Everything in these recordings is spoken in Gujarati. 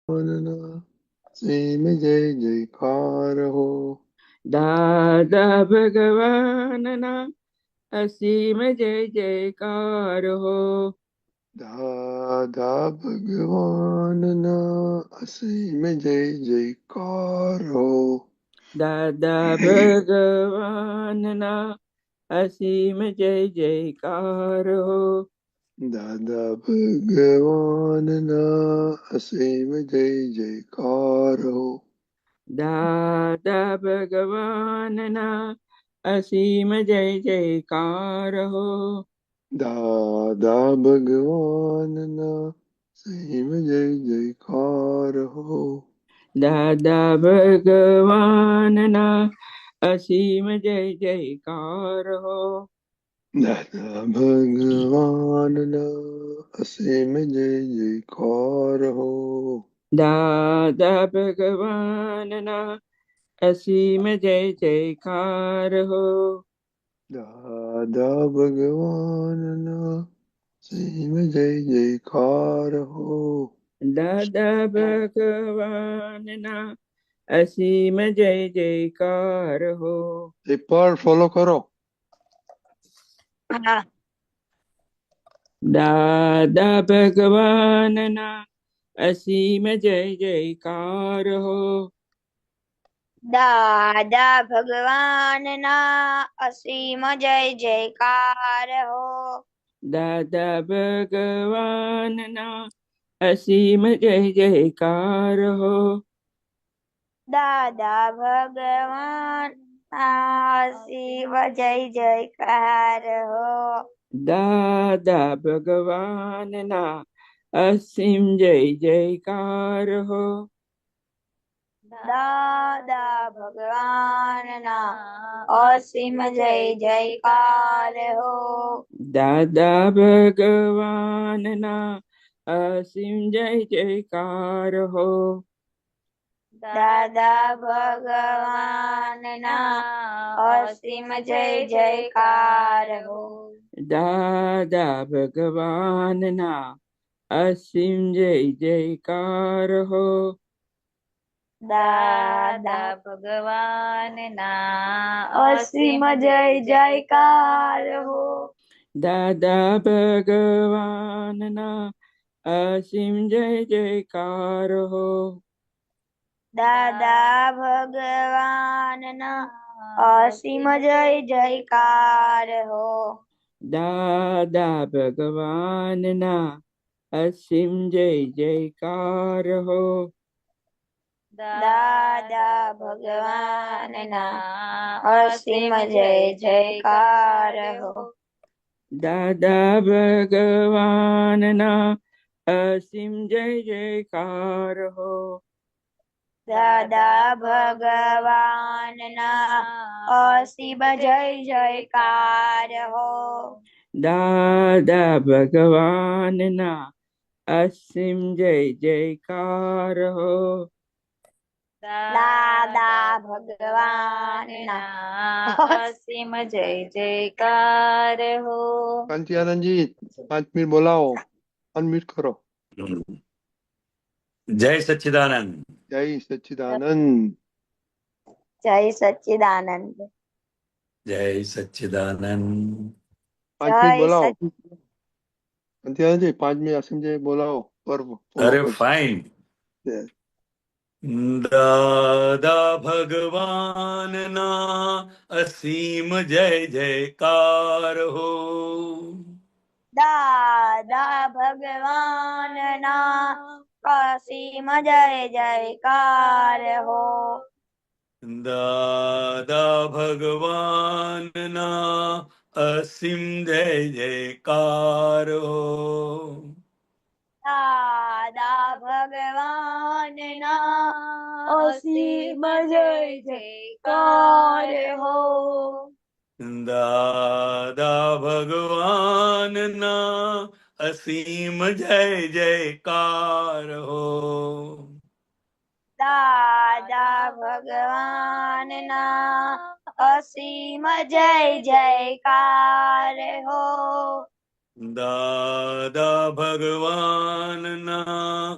અસીમ જય જયકાર હો. દાદા ભગવાનના અસીમ જય જયકાર હો. દાદા ભગવાનના અસીમ જય જયકાર હો. દાદા ભગવાનના અસીમ જય જયકાર હો. દાદા ભગવાનના અસીમ જય જયકાર હો. દાદા ભગવાનના અસીમ જય જયકાર હો. દાદા ભગવાનના અસીમ જય જયકાર હો. દાદા ભગવાનના અસીમ જય જયકાર હો. દાદા ભગવાનના અસીમ જય જયકાર હો. દાદા ભગવાનના અસીમ જય જયકાર હો. દાદા ભગવાનના અસીમ જય જયકાર હો. દાદા ભગવાનના અસીમ જય જયકાર હો. એક પર ફોલો કરો. હા. દાદા ભગવાનના અસીમ જય જયકાર હો. દાદા ભગવાનના અસીમ જય જયકાર હો. દાદા ભગવાનના અસીમ જય જયકાર હો. દાદા ભગવાન અસીમ જય જયકાર હો. દાદા ભગવાનના અસીમ જય જયકાર હો. દાદા ભગવાનના અસીમ જય જયકાર હો. દાદા ભગવાનના અસીમ જય જયકાર હો. દાદા ભગવાનના અસીમ જય જયકાર હો. દાદા ભગવાનના અસીમ જય જયકાર હો. દાદા ભગવાનના અસીમ જય જયકાર હો. દાદા ભગવાનના અસીમ જય જયકાર હો. દાદા ભગવાનના અસીમ જય જયકાર હો. દાદા ભગવાનના અસીમ જય જયકાર હો. દાદા ભગવાનના અસીમ જય જયકાર હો. દાદા ભગવાનના અસીમ જય જયકાર હો. દાદા ભગવાનના અસીમ જય જયકાર હો. દાદા ભગવાનના અસીમ જય જયકાર હો. દાદા ભગવાનના અસીમ જય જયકાર હો. કાંતિ આનંદજી 5 મિનિટ બોલાવો. અનમ્યુટ કરો. જય સચ્ચિદાનંદ. જય સચ્ચિદાનંદ. જય સચ્ચિદાનંદ. જય સચ્ચિદાનંદ. 5 મિનિટ બોલાવો. કાંતિ આનંદજી 5 મિનિટ અસીમ જય બોલાવો. પર ફોલો અરે કરજો. ફાઇન. દાદા ભગવાનના અસીમ જય જયકાર હો. દાદા ભગવાનના અસીમ જય જયકાર હો. દાદા ભગવાનના અસીમ જય જયકાર હો. દાદા ભગવાનના અસીમ જય જયકાર હો. દાદા ભગવાનના અસીમ જય જયકાર હો. દાદા ભગવાનના અસીમ જય જયકાર હો. દાદા ભગવાનના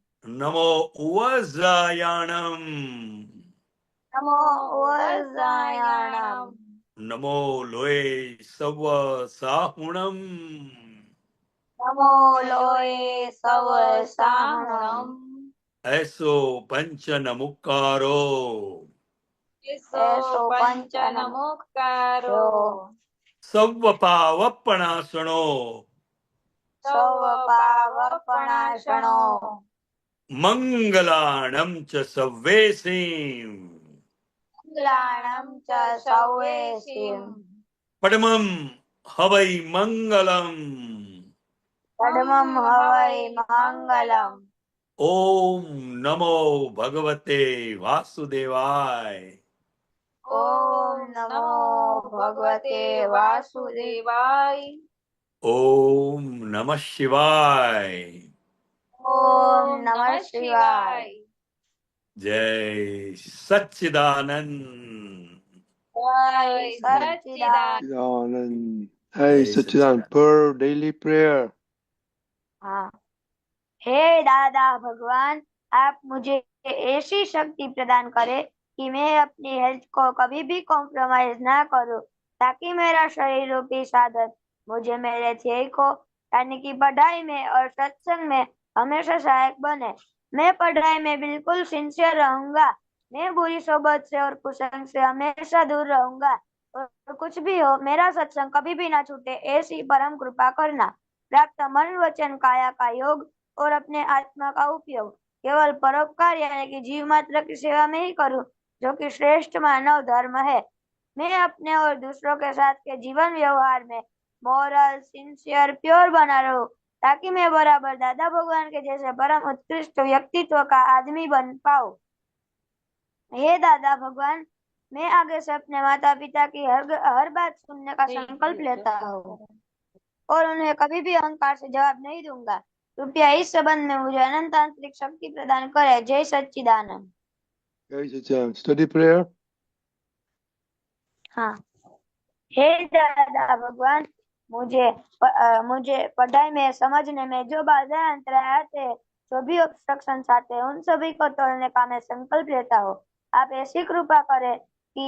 નમો ઉવઝાયાણમ. નમો વરદાયણમ. નમો લોય સવ સાહુણમ. નમો લોય સવ સાહણમ. એસો પંચન મુક્કારો. એસો પંચન મુક્કારો. સવ પાવપણાસણો. સૌ પાવપણાસણો. મંગલાણમ ચ સવ્વેસીમ. મંગલાણમ ચ સૌવેસીમ. પડમમ હવૈ મંગલમ. પડમમ હવૈ મંગલમ. ઓમ નમો ભગવતે વાસુદેવાય. ઓમ નમો ભગવતે વાસુદેવાય. ઓમ નમઃ શિવાય. ઓમ નમઃ શિવાય. જય સચ્ચિદાનંદ. જય સચ્ચિદાનંદ. Sachchidanand. Hey, Sachchidanand, per daily prayer. हाँ। हे दादा भगवान, आप मुझे ऐसी शक्ति प्रदान करें कि मैं अपनी हेल्थ को कभी भी कॉम्प्रोमाइज ना करूं, ताकि मेरा शरीर रूपी साधन मुझे मेरे ध्येय को यानी कि पढ़ाई में और सत्संग में हमेशा सहायक बने। मैं पढ़ाई में बिल्कुल सिंसियर रहूंगा। मैं बुरी सोबत से और कुसंग से हमेशा दूर रहूंगा और कुछ भी हो मेरा सत्संग कभी भी ना छूटे, ऐसी परम कृपा करना। प्राप्त मन वचन काया का योग और अपने आत्मा का उपयोग केवल परोपकार यानी कि जीव मात्र की सेवा में ही करूं, जो कि श्रेष्ठ मानव धर्म है। मैं अपने और दूसरों के साथ के जीवन व्यवहार में मॉरल, सिंसियर, प्योर बना रहूं, ताकि मैं बराबर दादा भगवान के जैसे परम उत्कृष्ट व्यक्तित्व का आदमी बन पाऊं। हे दादा भगवान, मैं आगे से अपने माता पिता की हर बात सुनने का संकल्प लेता हूँ और उन्हें कभी भी अहंकार से जवाब नहीं दूंगा। कृपया इस संबंध में मुझे अनंत आंतरिक शक्ति प्रदान करे। जय सच्चिदानंद। Jai Sachchidanand. Study prayer. हाँ। हे दादा भगवान, मुझे पढ़ाई में समझने में जो बाधा अंतराय आते हैं, जो भी ऑब्स्ट्रक्शंस आते हैं, उन सभी को तोड़ने का मैं संकल्प लेता हूँ। आप ऐसी कृपा करें कि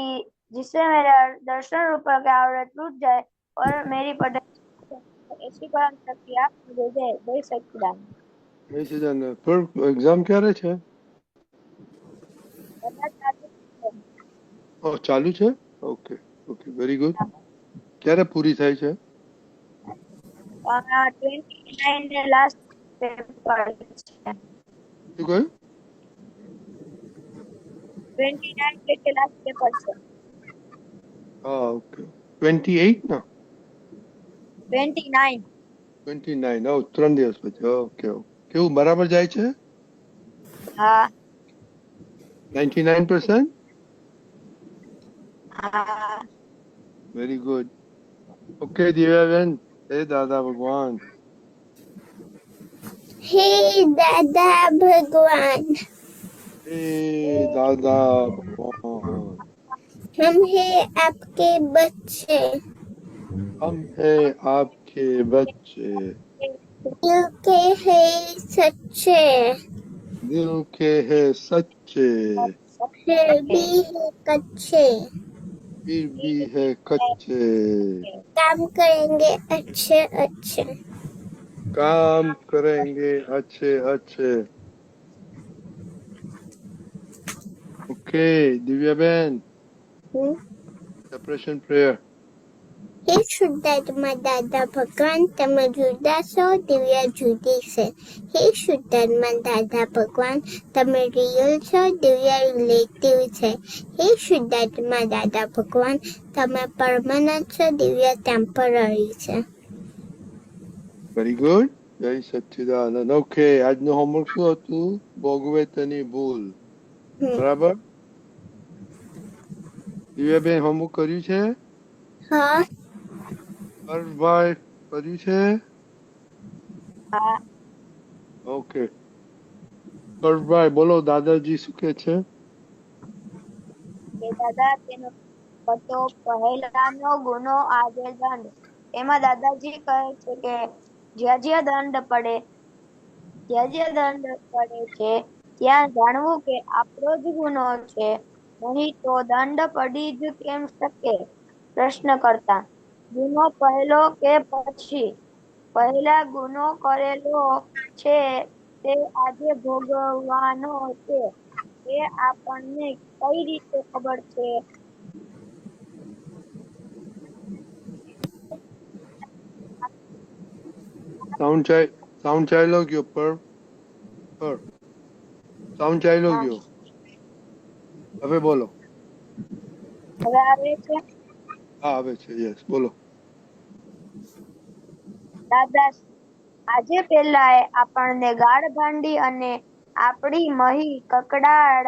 जिससे मेरा दर्शन रूप की आवृत टूट जाए और मेरी पढ़ाई ऐसी परम शक्ति आप मुझे दे। जय सच्चिदानंद। Jai Sachchidanand. Per exam ક્યારે છે? Oh, ચાલુ છે? Okay. Okay, very good. ક્યારે પૂરી થાય છે? 29 ને લાસ્ટ પેપર છે। શું કહ્યું? 29 કે લાસ્ટ પેપર છે। હા, okay. 28 ના? 29। 29. Oh, 3 દિવસ પછી. Okay. કેવું બરાબર જાય છે? हाँ 99%? हाँ। Very good. Okay, દિવ્યાબેન. હે દાદા ભગવાન. हे दादा भगवान, હે દાદા ભગવાન. हम हैं आपके बच्चे, हम हैं आपके बच्चे, दिल के हैं सच्चे, दिल के हैं सच्चे, फिर भी है कच्चे, फिर भी है कच्चे, काम करेंगे अच्छे अच्छे। काम करेंगे अच्छे अच्छे। Okay Divyaben, separation prayer. हे શુદ્ધાત્મા દાદા ભગવાન, તમે જુદા છો, દિવ્યા જુદી છે। હે શુદ્ધાત્મા દાદા ભગવાન, તમે રિયલ છો, દિવ્યા રિલેટિવ છે। હે શુદ્ધાત્મા દાદા ભગવાન, તમે પરમાનન્ટ છો, દિવ્યા ટેમ્પરરી છે। વેરી ગુડ, જય સચ્ચિદાનંદ। ઓકે, આજનું હોમવર્ક શું હતું? ભોગવે તેની ભૂલ, બરાબર? દિવ્યાબેન હોમવર્ક કર્યું છે? હા, હર્ષભાઈ કર્યું છે? हाँ। ઓકે, હર્ષભાઈ બોલો, દાદાજી શું કે છે? કે દાદા તેનો પતો પહેલાનો ગુનો આજે દંડ। એમાં દાદાજી કહે છે કે જ્યાં જ્યાં દંડ પડે ત્યજ્ય દંડ પડે છે ત્યાં જાણવું કે આપણો જ ગુનો છે, નહીં તો દંડ પડી જ કેમ શકે? પ્રશ્ન કરતા ગુનો પહેલો કે પછી? પહેલા ગુનો કરેલો છે તે આજે ભોગવવાનો છે એ આપણને કઈ રીતે ખબર છે? સાઉન્ડ ચાલ્યો ગયો પર સાઉન્ડ ચાલ્યો હા, ગયો. હવે બોલો. હવે આવે છે? હા આવે છે. યસ બોલો. દાદા, આજે પેલાએ આપણને ગાળ ભાંડી અને આપણી મહી કકડાળ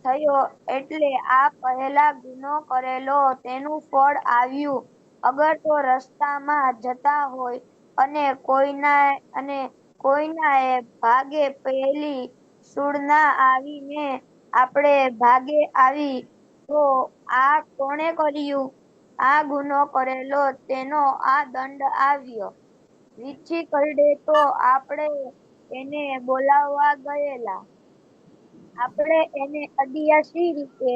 થયો એટલે આ પહેલા ગુનો કરેલો તેનું ફળ આવ્યું. અગર તો રસ્તામાં જતા હોય અને કોઈનાએ ભાગે પેલી સૂળ ના આવીને આપણે ભાગે આવી તો આ કોણે કર્યું? આ ગુનો કરેલો તેનો આ દંડ આવ્યો. વીછી કરડે તો આપણે એને બોલાવવા ગયેલા. આપણે એને અડ્યા શી રીતે?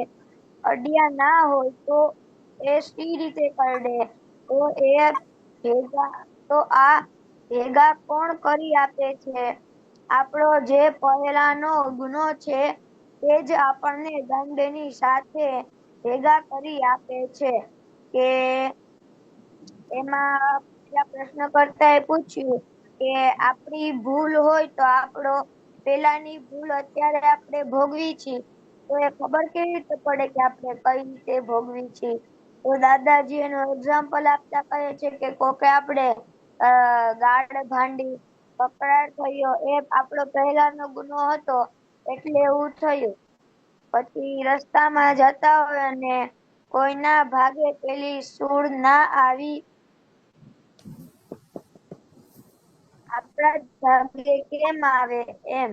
અડ્યા ના હોય તો એ શી રીતે કરડે? તો આ ભેગા કોણ કરી આપે છે? આપણો જે પહેલાનો ગુનો છે તે જ આપણને દંડની સાથે ભેગા કરી આપે છે. કે એમાં પેલા પ્રશ્નકર્તાએ પૂછ્યું કે આપણી ભૂલ હોય તો આપણો પેલાની ભૂલ અત્યારે આપણે ભોગવી છે તો એ ખબર કેવી રીતે પડે કે આપણે કઈ રીતે ભોગવી છે? તો દાદાજી એનું એક્ઝામ્પલ આપતા કહે છે કે કોકે આપણે ગાળ ભાંડી, કકડાટ થયો એ આપણો પહેલાનો ગુનો હતો એટલે એવું થયું. પછી રસ્તામાં જતા હોય અને કોઈના ભાગે પેલી સૂળ ના આવી, આપણા જ ભાગે કેમ આવે એમ.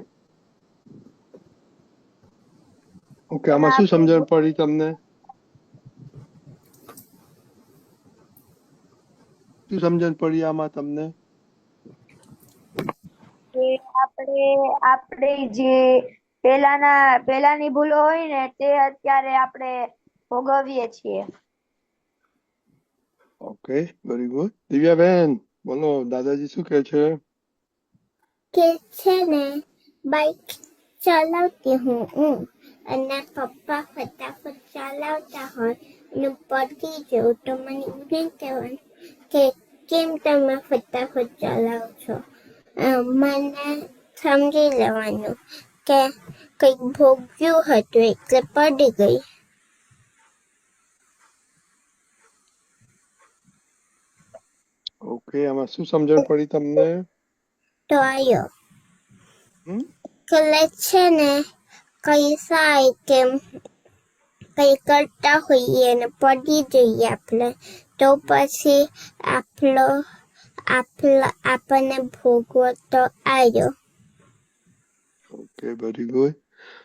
ઓકે, આમાં એમાં શું આપણે સમજણ પડી તમને? શું સમજણ પડી આમાં તમને? કે આપણે જે પેલાની ભૂલો હોય ને તે અત્યારે આપણે ભોગવીએ છીએ. Okay, very good. દિવ્યાબેન બોલો, દાદાજી શું કહે છે? કે છે ને બાઈક ચલાવતી હું અને પપ્પા ફટાફટ ચલાવતા હોય અને પડી જવું તો મને એમ કહેવાનું કે કેમ તમે ફટાફટ ચલાવો છો? મને સમજી લેવાનું કે કંઈક ભોગ્યું હતું એટલે પડી ગઈ. ઓકે, આમાં શું સમજણ પડી તમને? તો આયો હમ? એટલે છે ને કઈ થાય કે કઈ કરતા હોઈએ અને પડી જઈએ આપણે તો પછી આપણને ભોગવો તો આવ્યો. Okay, very good.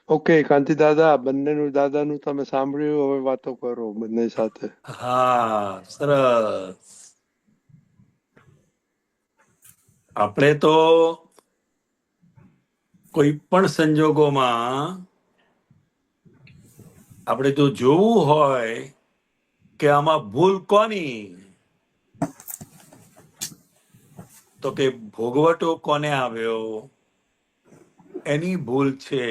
ઓકે, કાંતિ દાદા, દાદાનું તમે સાંભળ્યું, હવે વાતો કરો બંને સાથે. હા, સરસ. આપણે તો કોઈ પણ સંજોગોમાં આપણે જો જોવું હોય કે આમાં ભૂલ કોની, તો કે ભોગવટો કોને આવ્યો એની ભૂલ છે.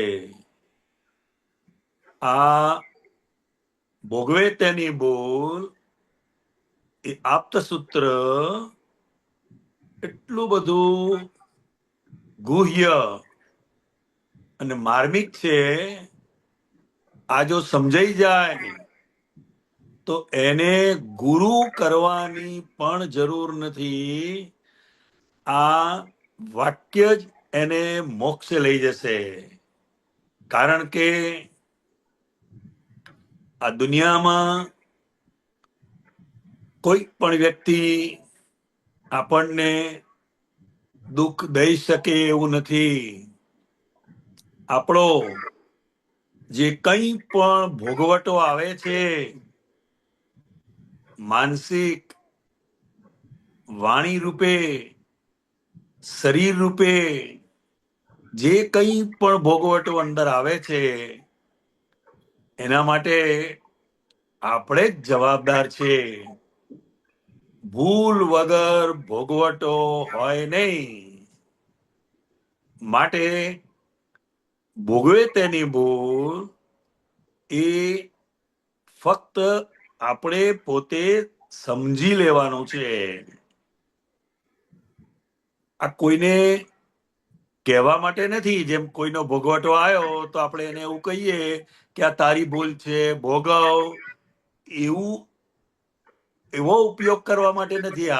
આ ભોગવે તેની ભૂલ એ આપ્ત સૂત્ર એટલું બધું ગુહ્ય અને માર્મિક છે. આ જો સમજાઈ જાય તો એને ગુરુ કરવાની પણ જરૂર નથી. આ વાક્ય જ એને મોક્ષે લઈ જશે. કારણ કે આ દુનિયામાં કોઈ પણ વ્યક્તિ આપણને દુઃખ દઈ શકે એવું નથી. આપણો જે કંઈ પણ ભોગવટો આવે છે, માનસિક, વાણી રૂપે, શરીર રૂપે, જે કંઈ પણ ભોગવટો અંદર આવે છે એના માટે આપણે જ જવાબદાર છે. ભૂલ વગર ભોગવટો હોય નહીં. માટે ભોગવે તેની ભૂલ એ ફક્ત આપણે પોતે સમજી લેવાનું છે. આ કોઈને કહેવા માટે નથી. જેમ કોઈનો ભોગવટો આવ્યો તો આપણે એને એવું કહીએ કે આ તારી ભૂલ છે, ભોગવ. એવું એવો ઉપયોગ કરવા માટે નથી.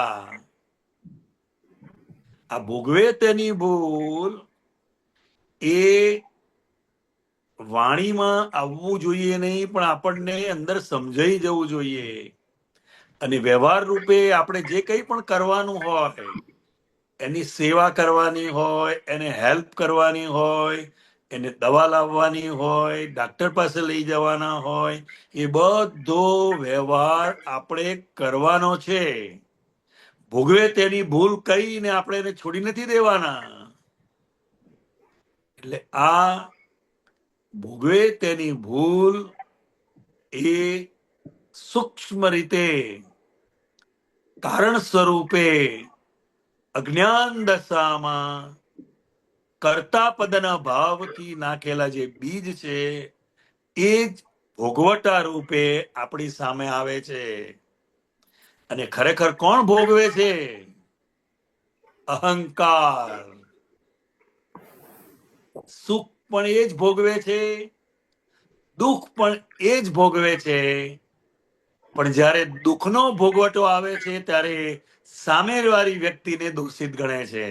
આ ભોગવે તેની ભૂલ એ વાણીમાં આવવું જોઈએ નહીં, પણ આપણને અંદર સમજાઈ જવું જોઈએ. અને વ્યવહાર રૂપે આપણે જે કંઈ પણ કરવાનું હોય, એની સેવા કરવાની હોય, એને હેલ્પ કરવાની હોય, એને દવા લાવવાની હોય, ડાક્ટર પાસે લઈ જવાના હોય, એ બધો વ્યવહાર આપણે કરવાનો છે. ભોગવે તેની ભૂલ કહીને આપણે એને છોડી નથી દેવાના. એટલે આ ભોગવે તેની ભૂલ એ સૂક્ષ્મ રીતે કારણ સ્વરૂપે અજ્ઞાન દશામાં કર્તા પદના ભાવથી નાખેલા જે બીજ છે એ જ ભોગવટા રૂપે આપણી સામે આવે છે. અને ખરેખર કોણ ભોગવે છે? અહંકાર. સુખ પણ એ જ ભોગવે છે, દુઃખ પણ એ જ ભોગવે છે. પણ જ્યારે દુઃખનો ભોગવટો આવે છે ત્યારે સામેવાળી વ્યક્તિને દોષિત ગણે છે.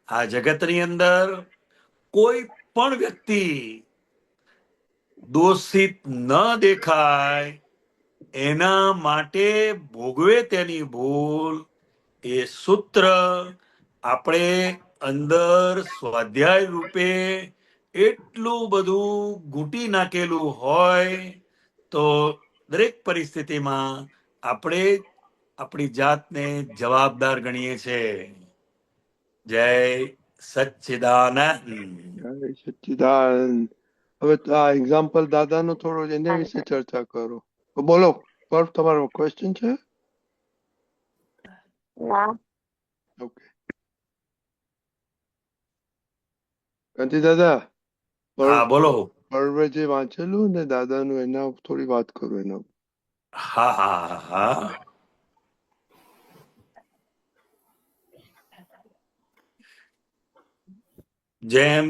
આ જગતની અંદર કોઈ પણ વ્યક્તિ દોષિત ન દેખાય એના માટે ભોગવે તેની ભૂલ એ સૂત્ર આપણે અંદર સ્વાધ્યાય રૂપે એટલું બધું ઘૂંટી નાખેલું હોય તો દરેક પરિસ્થિતિમાં આપણે આપણી જાતને જવાબદાર ગણીએ છીએ. જય સચ્ચિદાનંદ. જય સચ્ચિદાનંદ. હવે આ એક્ઝામ્પલ દાદાનો થોડો એના વિશે ચર્ચા કરો. તો બોલો, પર તમારો ક્વેશ્ચન છે? ના. ઓકે, કાંતિ દાદા, હા બોલો. પર્વે જે વાંચેલું ને દાદાનું, એના થોડી વાત કરો એના. હા હા હા. જેમ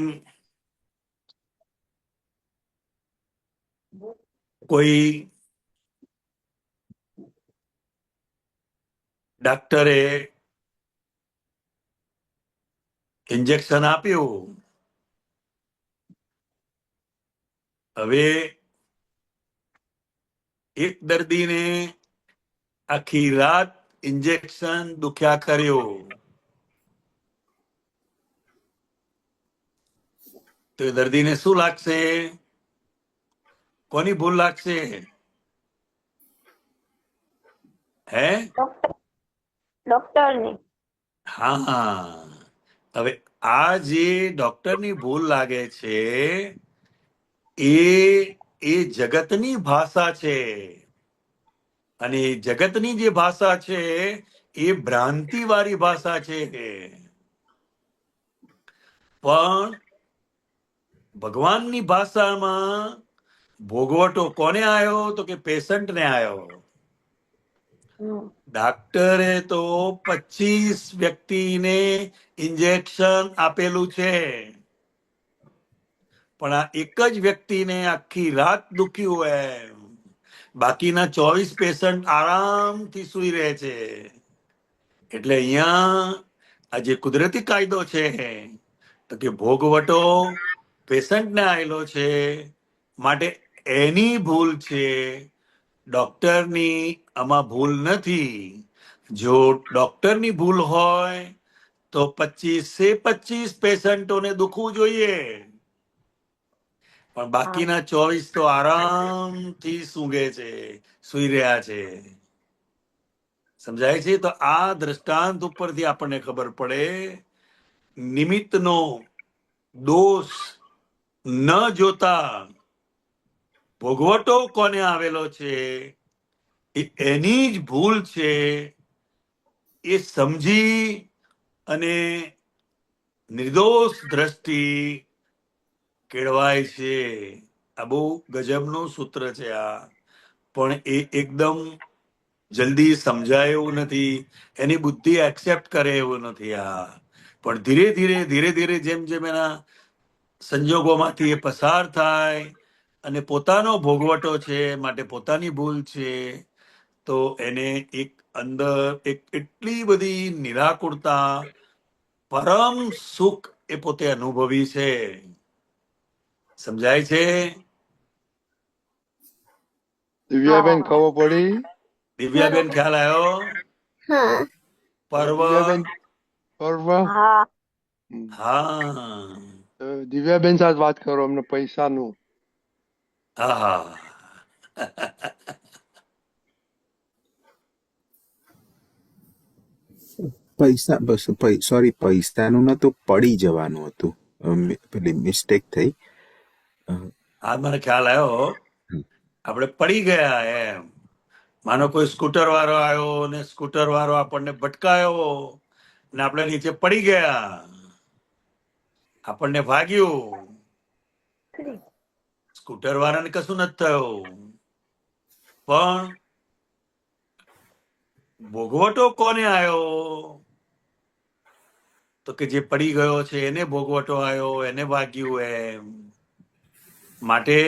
કોઈ ડાક્ટરે ઇન્જેક્શન આપ્યું, હવે એક દર્દીને આખી રાત ઇન્જેક્શન દુખ્યા કર્યું, તો એ દર્દીને શું લાગશે? કોની ભૂલ લાગશે? હે? ડોક્ટરની. હા. હવે આ જે ડોક્ટરની ભૂલ લાગે છે એ જગતની ભાષા છે. અને જગતની જે ભાષા છે એ ભ્રાંતિ વાળી ભાષા છે. પણ ભગવાનની ભાષામાં ભોગવટો કોને આવ્યો? તો કે પેશન્ટને આવ્યો. ડાક્ટરે તો 25 વ્યક્તિને ઇન્જેક્શન આપેલું છે, પણ આ એક જ વ્યક્તિને આખી રાત દુખ્યું હોય, બાકીના 24 પેશન્ટ આરામથી સુઈ રહે છે. એટલે અહીંયા આ જે કુદરતી કાયદો છે તો કે ભોગવટો પેશન્ટને આવેલો છે, માટે એની ભૂલ છે, ડોક્ટરની આમાં ભૂલ નથી. જો ડોક્ટરની ભૂલ હોય તો 25 પેશન્ટોને દુખવું જોઈએ, પણ બાકીના 24 તો આરામથી સૂંઘે છે, સુઈ રહ્યા છે. સમજાય છે? તો આ દ્રષ્ટાંત ઉપરથી આપણને ખબર પડે નિમિત્તનો દોષ ન જોતા ભોગવટો કોને આવેલો છે એ એની જ ભૂલ છે એ સમજી અને નિર્દોષ દ્રષ્ટિ કેળવાય છે. આ બહુ ગજબનું સૂત્ર છે આ, પણ એ એકદમ જલ્દી સમજાય એવું નથી, એની બુદ્ધિ એક્સેપ્ટ કરે એવું નથી આ. પણ ધીરે ધીરે ધીરે ધીરે જેમ જેમ એના સંજોગોમાંથી એ પસાર થાય અને પોતાનો ભોગવટો છે માટે પોતાની ભૂલ છે, તો એને એક અંદર એક એટલી બધી નિરાકુરતા, પરમ સુખ એ પોતે અનુભવી છે. સમજાય છે? દિવ્યાબેન ખબર પડી? દિવ્યાબેન ખ્યાલ આવ્યો? હા. પર્વ. દિવ્યાબેન પર્વ. હા હા. દિવ્યાબેન સાથે વાત કરો અમને પૈસાનું. હા. સોરી, પૈસાનું નતું, પડી જવાનું હતું. પેલી મિસ્ટેક થઈ. હા, મને ખ્યાલ આવ્યો. આપણે પડી ગયા એમ. માનો કોઈ સ્કૂટર વાળો આવ્યો ને સ્કૂટર વાળો આપણને ભટકાયો ને આપણે નીચે પડી ગયા, આપણને ભાગ્યું. સ્કૂટર વાળાને કશું નથી થયું, પણ ભોગવટો કોને આવ્યો? તો કે જે પડી ગયો છે એને ભોગવટો આવ્યો, એને ભાગ્યું એમ. માટે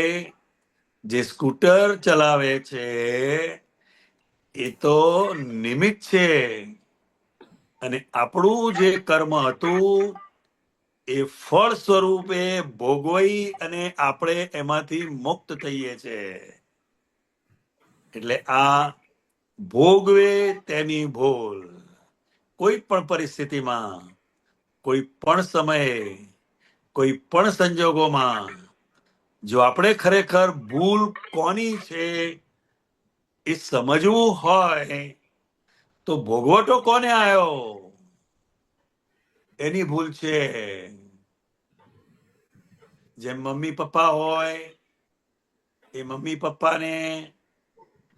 જે સ્કૂટર ચલાવે છે એ તો નિમિત્ત છે, અને આપણું જે કર્મ હતું એ ફળ સ્વરૂપે ભોગવાઈ અને આપણે એમાંથી મુક્ત થઈએ છે. એટલે આ ભોગવે તેની ભૂલ. કોઈ પણ પરિસ્થિતિમાં, કોઈ પણ સમયે, કોઈ પણ સંજોગોમાં જો આપણે ખરેખર ભૂલ કોની છે એ સમજવું હોય તો ભોગવટો કોને આવ્યો એની ભૂલ છે. જેમ મમ્મી પપ્પા હોય, એ મમ્મી પપ્પાને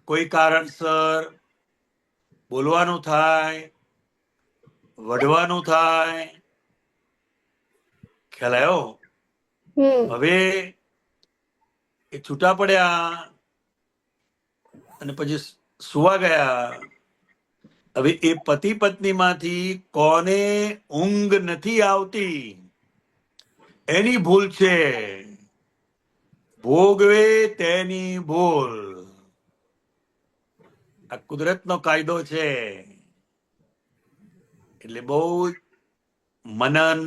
કોઈ કારણસર બોલવાનું થાય, વઢવાનું થાય. ખ્યાલ આવ્યો? હવે એ છૂટા પડ્યા અને પછી સુવા ગયા. હવે એ પતિ પત્ની માંથી કોને ઊંઘ નથી આવતી એની ભૂલ છે. ભોગવે તેની ભૂલ. આ કુદરતનો કાયદો છે. એટલે બહુ મનન,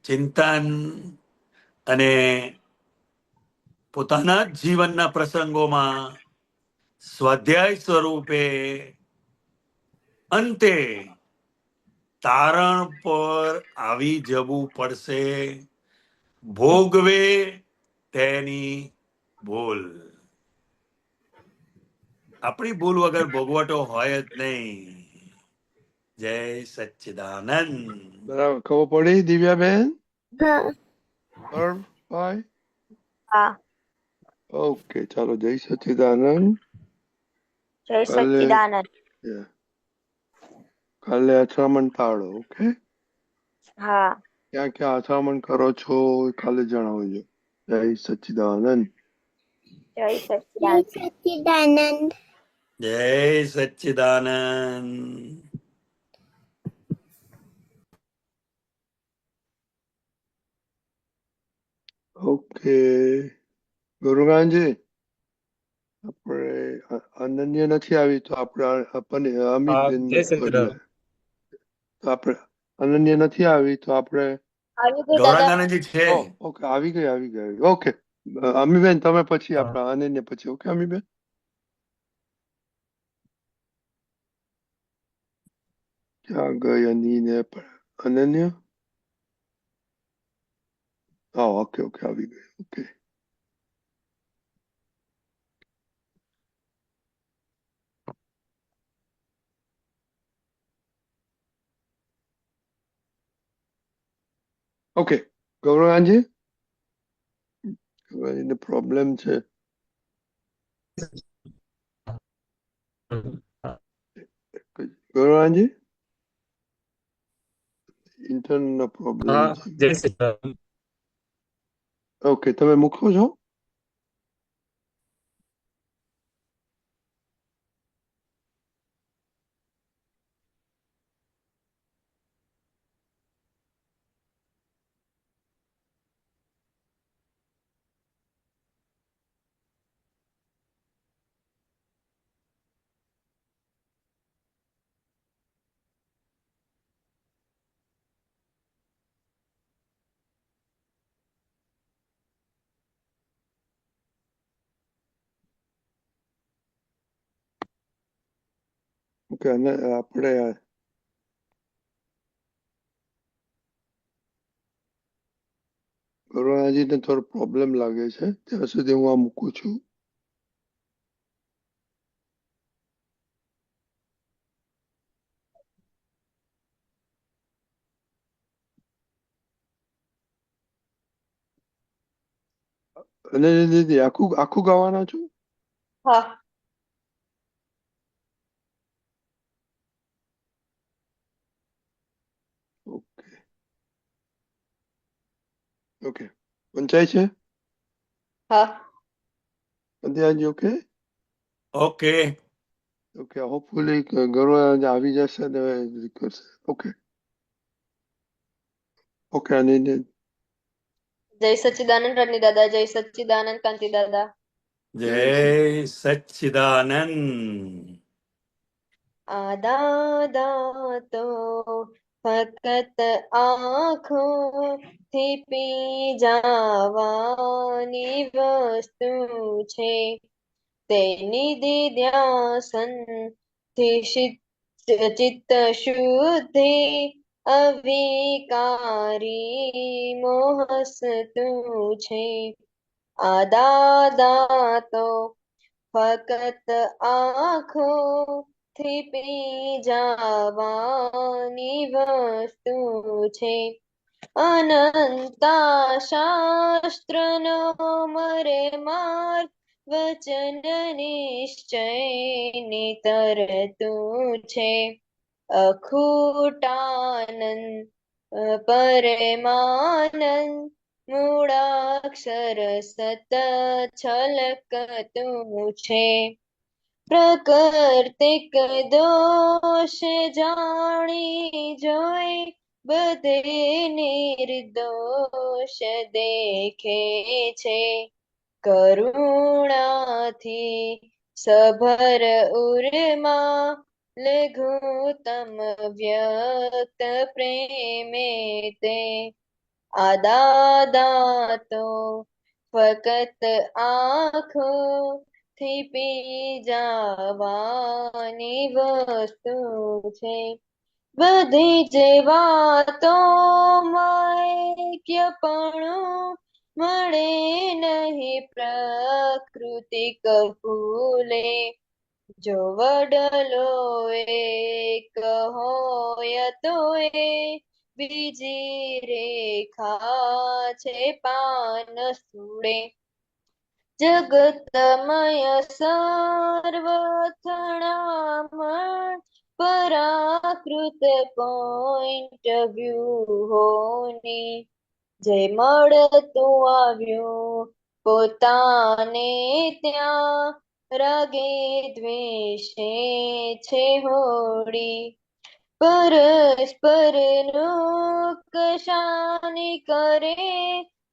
ચિંતન અને પોતાના જ જીવનના પ્રસંગોમાં સ્વાધ્યાય સ્વરૂપે અંતે તારણ પર આવી જવું પડશે. ભોગવે તેની ભૂલ. આપણી ભૂલ વગર ભોગવટો હોય જ નહીં. જય સચ્ચિદાનંદ. બરાબર ખબર પડી દિવ્યાબેન? હા. ભાઈ હા ઓકે, ચાલો જય સચ્ચિદાનંદ. જય કાલે સચ્ચિદાનંદ. કાલે અથડામણ ટાળો. ઓકે, હા ક્યાં ક્યાં અથડામણ કરો છો એ કાલે જણાવજો. જય સચ્ચિદાનંદ. જય જય સચ્ચિદાનંદ. સચ્ચિદાનંદ. જય સચ્ચિદાનંદ. ઓકે, ગુરુગાનજી આપણે અનન્ય નથી આવી તો આપણે અમિતબેન જય સચિદાનંદ. તો આપણે અનન્ય નથી આવી તો આપણે આવી ગઈ દાદા. ગૌરાંગાનંદજી છે. ઓકે, આવી ગઈ. ઓકે, અમીબેન તમે પછી આપણા અનન્ય પછી. ઓકે અમીબેન, ક્યાં ગઈ અની અનન્ય? હા, ઓકે આવી ગઈ. ઓકે, ઓકે, ગૌરવાંજી એને પ્રોબ્લેમ છે. ગૌરવાંજી ઇન્ટરનેટનો પ્રોબ્લેમ હા છે. જય શ્રી રામ. ઓકે, તમે મૂકો છો? ઓકે, અને આપણે ગૌરવાંજીને થોડો પ્રોબ્લેમ લાગે છે, ત્યાં સુધી હું આ મૂકું છું. અને દીદી આખું આખું ગાવાના છો? હા ઓકે ઓકે, વંચાય છે? હા અંધ્યાજી ઓકે ઓકે. ઓકે, હોપફુલી ગૌરવાંજી આવી જશે ને કરશે. ઓકે ઓકે, અને જય સચ્ચિદાનંદ રણની દાદા, જય સચ્ચિદાનંદ કાંતિ દાદા. જય સચ્ચિદાનંદ. દાદા તો ફક્ત આંખોથી પી જાવાની વસ્તુ છે, તેની દિધ્યાસનથી ચિત્ત શુદ્ધિ અવિકારી મોહસ્તું છે. આ દાદા તો ફક્ત આંખોથી પી જાવાની વસ્તુ છે, અનંતા શાસ્ત્રનો મરે માર્ગ વચન નિશ્ચયની તરતું છે, અખૂટાનંદ પરમાનંદ મૂળાક્ષર સત છલકતું છે, પ્રકૃતિક દોષ જાણી જોઈ બધે નિર્દોષ દેખે છે, કરુણાથી સભર ઉર્મા લઘુત્તમ વ્યક્ત પ્રેમે તે. આ દાદા તો ફક્ત આંખોથી પી જાવાની વસ્તુ છે, બધી જ વાતો માયક્યપણું મળે નહીં પ્રાકૃતિક ફૂલે, જો વડલો એક હોય તો એ બીજી રેખા છે પાન સુડે, જગતમય સર્વથણામણ પરાકૃત પોઈન્ટ વ્યૂ હોની, જે મળતું આવ્યું પોતાને ત્યાં રાગે દ્વેષે છે હોડી, પરસ્પરનું કશાની કરે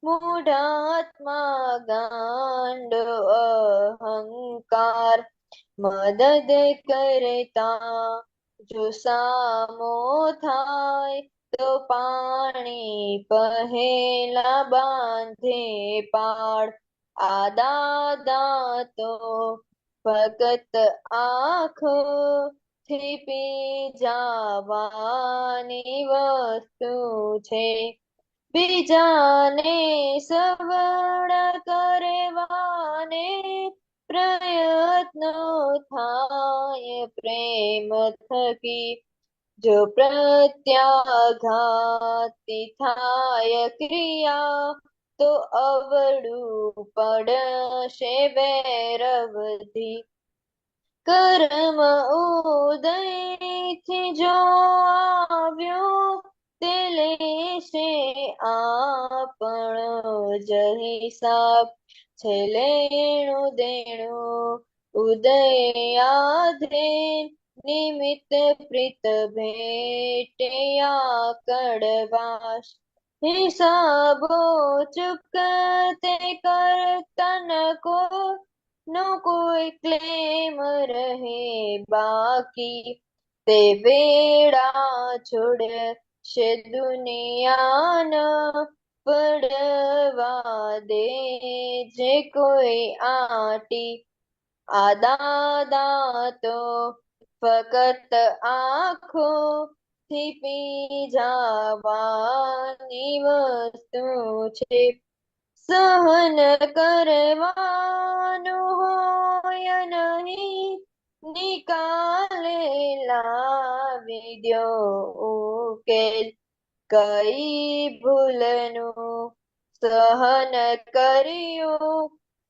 મૂઢાત્મા ગાંડો અહંકાર, મદદ કરતા જો સામો થાય તો પાણી પહેલા બાંધે પાડ. આ દાદા તો ફક્ત આંખોથી પી જાવાની વસ્તુ છે, બીજાને સવર્ણ કરવાને પ્રયત્નો થાય પ્રેમ થકી, જો પ્રત્યાઘાતી થાય ક્રિયા તો અવળું પડશે વૈરવધી. કર્મ ઉદયથી જો આવ્યો તે લેશે આપણો જ હિસાબ. છે લેણું દેણું ઉદયાધીન નિમિત્ત પ્રીત ભેટયા કડવાશ. હિસાબો ચૂકતે કરતન કો નો કોઈ ક્લેમ રહે બાકી. તે વેળા છોડશે દુનિયાના પડવા દે જે કોઈ આટી. આ દાદા તો ફકત આંખો થી પી જવાની વસ્તુ છે. સહન કરવાનું હોય નહીં નિકાલે લાવી દ્યો ઉકેલ. કઈ ભૂલનું સહન કર્યું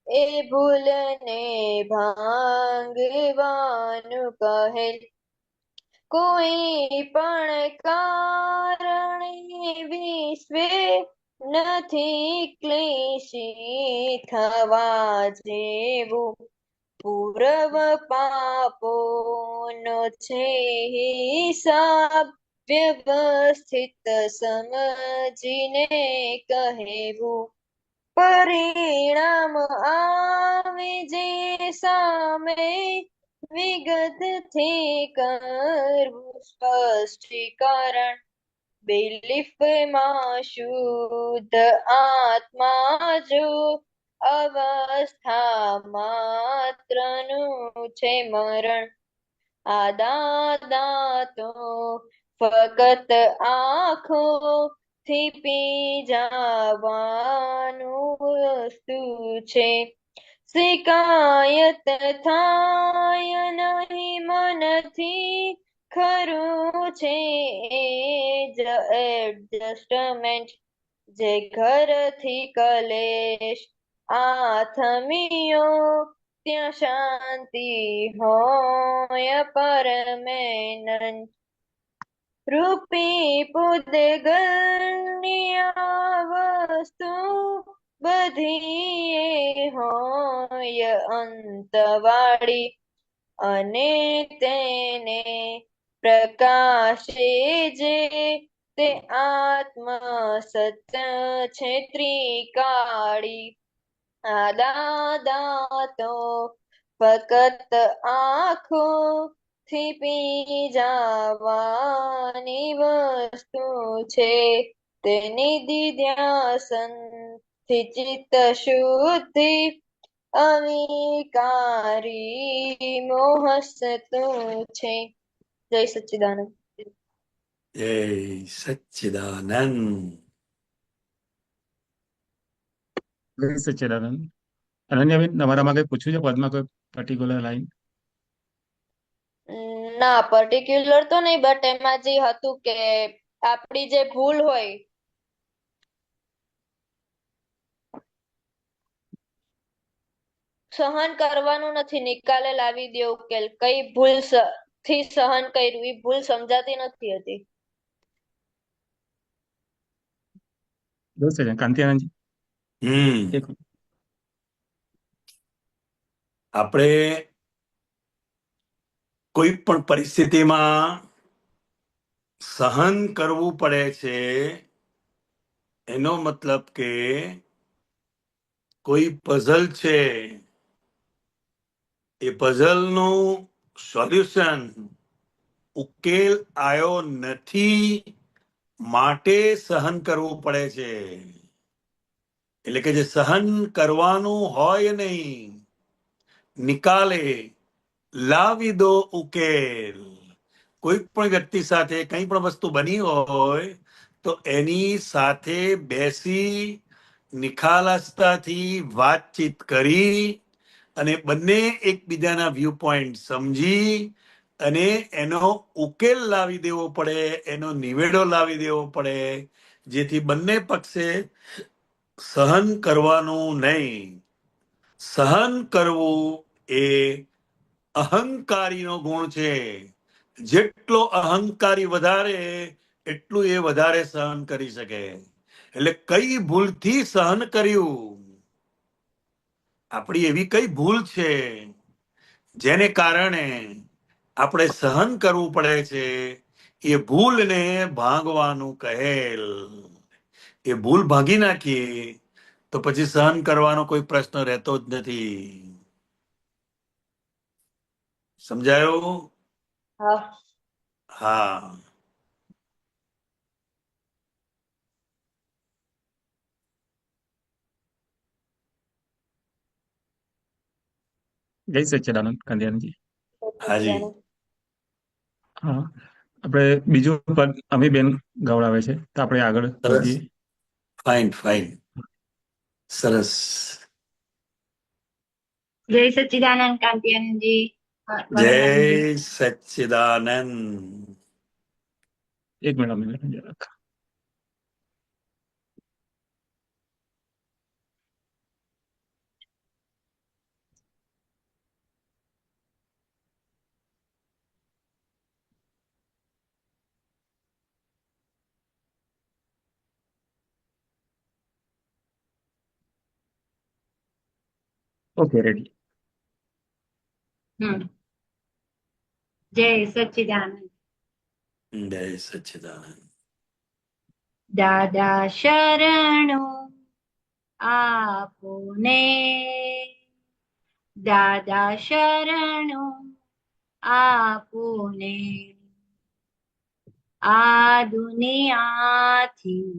એ ભૂલને ભાંગવાનું કહેલ. કોઈ પણ કારણે વિશ્વે નથી ક્લેશી થવા જેવું. પૂર્વ પાપોનો છે હિસાબ વ્યવસ્થિત સમજીને કહેવું. પરિણામ આવે જે સામે વિગતથી કરવું સ્પષ્ટીકરણ. બિલીફમાં શુદ્ધ આત્મા જો અવસ્થા માત્રનું છે મરણ. આ દાદા તો ફકત આંખો થી પી જવાનું વસ્તુ છે. શિકાયત થાય નહીં મનથી ખરું છે એ જ એડજસ્ટમેન્ટ. જે ઘરથી કલેશ આથમીયો ત્યાં શાંતિ હોય પરમેનન્ટ. રૂપી પૂદગલની આ વસ્તુ બધી એ હોય અંતવાળી. અને તેને પ્રકાશે જે તે આત્મ સત્ય છે ત્રિકાળી. આ દાદા તો ફકત આંખો થી પી જવાની વસ્તુ છે. તેની દિધ્યાસન થી ચિત્ત શુદ્ધિ અવિકારી મોહસ્તું છે. જય સચ્ચિદાનંદ. જય સચ્ચિદાનંદ. જય સચ્ચિદાનંદ. અનન્યાબેન, તમારામાં કઈ પૂછ્યું છે પદમાં કોઈ પર્ટિક્યુલર લાઈન? ના, પર્ટિક્યુલર તો નહીં, બટ એમાં જે હતું કે આપણી જે ભૂલ હોય સહન કરવાનું નથી, નિકાલે લાવી દે ઉકેલ. કઈ ભૂલ થી સહન કર્યું એ ભૂલ સમજાતી નથી હતી. કાંતિઆનંદજી, એક આપણે કોઈ પણ પરિસ્થિતિમાં સહન કરવું પડે છે એનો મતલબ કે કોઈ પઝલ છે એ પઝલનું સોલ્યુશન ઉકેલ આવ્યો નથી માટે સહન કરવું પડે છે. એટલે કે જે સહન કરવાનું હોય નહીં નિકાલે લાવી દો ઉકેલ. કોઈ પણ વ્યક્તિ સાથે કંઈ પણ વસ્તુ બની હોય તો એની સાથે બેસી નિખાલસતાથી વાતચીત કરી અને બંને એકબીજાના વ્યૂ પોઈન્ટ સમજી અને એનો ઉકેલ લાવી દેવો પડે, એનો નિવેડો લાવી દેવો પડે, જેથી બંને પક્ષે સહન કરવાનું નહીં. સહન કરવું એ અહંકારીનો ગુણ છે. જેટલો અહંકારી વધારે એટલું એ વધારે સહન કરી શકે. એટલે કઈ ભૂલથી સહન કર્યું, આપણી એવી કઈ ભૂલ છે જેને કારણે આપણે સહન કરવું પડે છે, એ ભૂલને ભાંગવાનું કહેલ. એ ભૂલ ભાંગી નાખીએ તો પછી સહન કરવાનો કોઈ પ્રશ્ન રહેતો જ નથી. સમજાયો? હા. હા. જય સચ્ચિદાનંદ કલ્યાણજી. હાજી. હા, આપણે બીજું પદ અમીબેન ગવડાવે છે, તો આપણે આગળ સરસ. વધીએ. Fine fine. સરસ. જય સચ્ચિદાનંદ કાંતિયનજી. જય સચ્ચિદાનંદ. એક મિનિટ અમીબેન જરાક. Okay, ready. જય સચ્ચિદાનંદ. જય સચ્ચિદાનંદ. દાદા શરણો આપોને, દાદા શરણો આપોને, આ દુનિયાથી